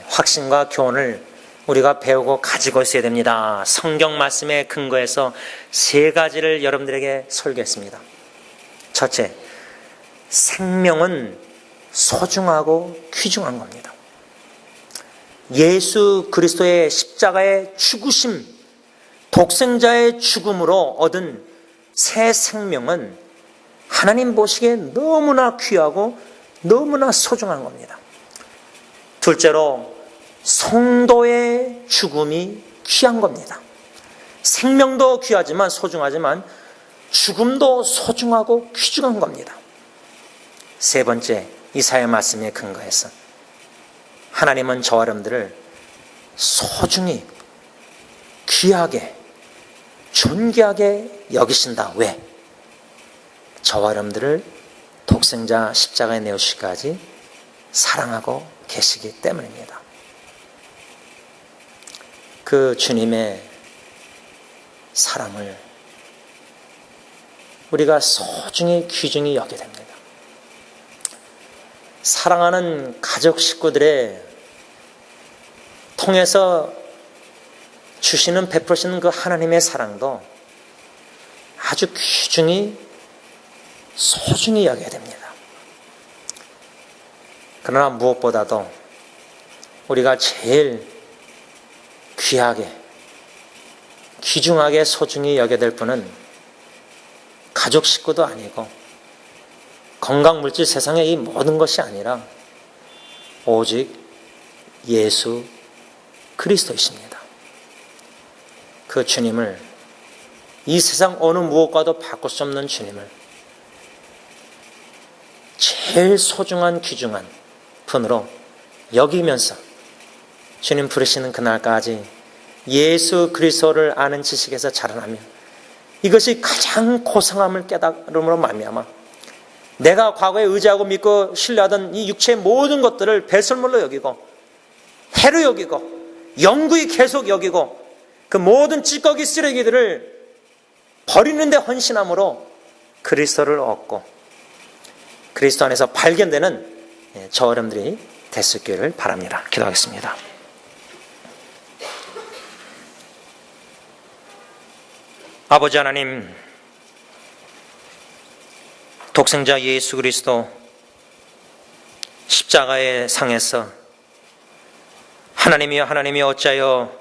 확신과 교훈을 우리가 배우고 가지고 있어야 됩니다. 성경 말씀에 근거해서 세 가지를 여러분들에게 설교했습니다. 첫째, 생명은 소중하고 귀중한 겁니다. 예수 그리스도의 십자가의 죽으심, 독생자의 죽음으로 얻은 새 생명은 하나님 보시기에 너무나 귀하고 너무나 소중한 겁니다. 둘째로, 성도의 죽음이 귀한 겁니다. 생명도 귀하지만 소중하지만 죽음도 소중하고 귀중한 겁니다. 세 번째, 이사야 말씀에 근거해서 하나님은 저와 여러분들을 소중히, 귀하게, 존귀하게 여기신다. 왜? 저와 여러분들을 독생자 십자가에 내오시기까지 사랑하고 계시기 때문입니다. 그 주님의 사랑을 우리가 소중히 귀중히 여겨야 됩니다. 사랑하는 가족 식구들의 통해서 주시는, 베푸시는 그 하나님의 사랑도 아주 귀중히 소중히 여겨야 됩니다. 그러나 무엇보다도 우리가 제일 귀하게, 귀중하게 소중히 여겨야 될 분은 가족 식구도 아니고 건강물질 세상의 이 모든 것이 아니라 오직 예수 그리스도이십니다. 그 주님을, 이 세상 어느 무엇과도 바꿀 수 없는 주님을 제일 소중한 귀중한 분으로 여기면서 주님 부르시는 그날까지 예수 그리스도를 아는 지식에서 자라나며 이것이 가장 고상함을 깨달음으로 말미암아 내가 과거에 의지하고 믿고 신뢰하던 이 육체의 모든 것들을 배설물로 여기고 해로 여기고 영구히 계속 여기고 그 모든 찌꺼기 쓰레기들을 버리는 데 헌신함으로 그리스도를 얻고 그리스도 안에서 발견되는 저 여러분들이 됐었기를 바랍니다. 기도하겠습니다. 아버지 하나님, 독생자 예수 그리스도 십자가의 상에서 하나님이여 하나님이 어찌하여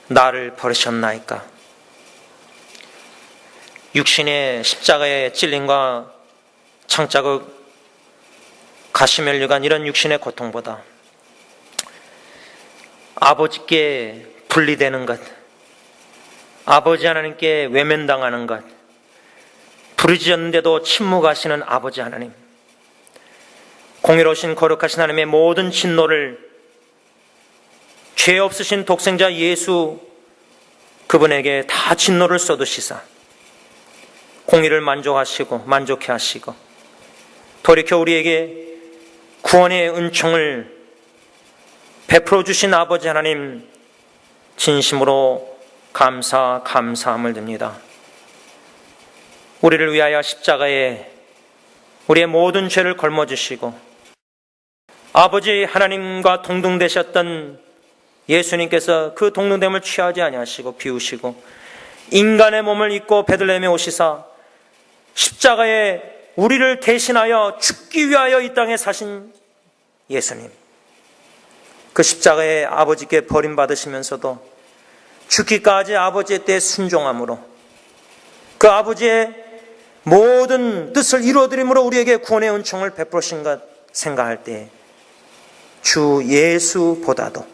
나를 버리셨나이까? 육신의 십자가의 찔림과 창자국, 가시면류관 이런 육신의 고통보다 아버지께 분리되는 것, 아버지 하나님께 외면당하는 것, 부르짖었는데도 침묵하시는 아버지 하나님, 공의로우신 거룩하신 하나님의 모든 진노를 죄 없으신 독생자 예수 그분에게 다 진노를 쏟으시사 공의를 만족해 하시고 돌이켜 우리에게 구원의 은총을 베풀어 주신 아버지 하나님 진심으로 감사함을 드립니다. 우리를 위하여 십자가에 우리의 모든 죄를 걸머주시고 아버지 하나님과 동등되셨던 예수님께서 그 동등됨을 취하지 아니하시고 비우시고 인간의 몸을 입고 베들레헴에 오시사 십자가에 우리를 대신하여 죽기 위하여 이 땅에 사신 예수님, 그 십자가에 아버지께 버림받으시면서도 죽기까지 아버지의 때에 순종함으로 그 아버지의 모든 뜻을 이루어드림으로 우리에게 구원의 은총을 베푸신 것 생각할 때 주 예수보다도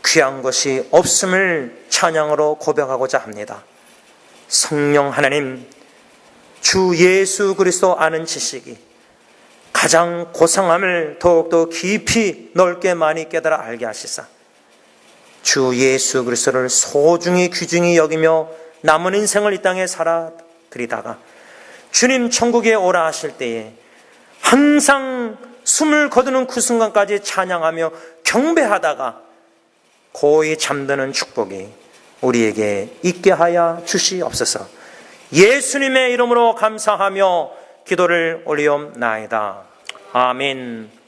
귀한 것이 없음을 찬양으로 고백하고자 합니다. 성령 하나님, 주 예수 그리스도 아는 지식이 가장 고상함을 더욱더 깊이 넓게 많이 깨달아 알게 하시사 주 예수 그리스도를 소중히 귀중히 여기며 남은 인생을 이 땅에 살아드리다가 주님 천국에 오라 하실 때에 항상 숨을 거두는 그 순간까지 찬양하며 경배하다가 고이 잠드는 축복이 우리에게 있게 하여 주시옵소서. 예수님의 이름으로 감사하며 기도를 올리옵나이다. 아멘.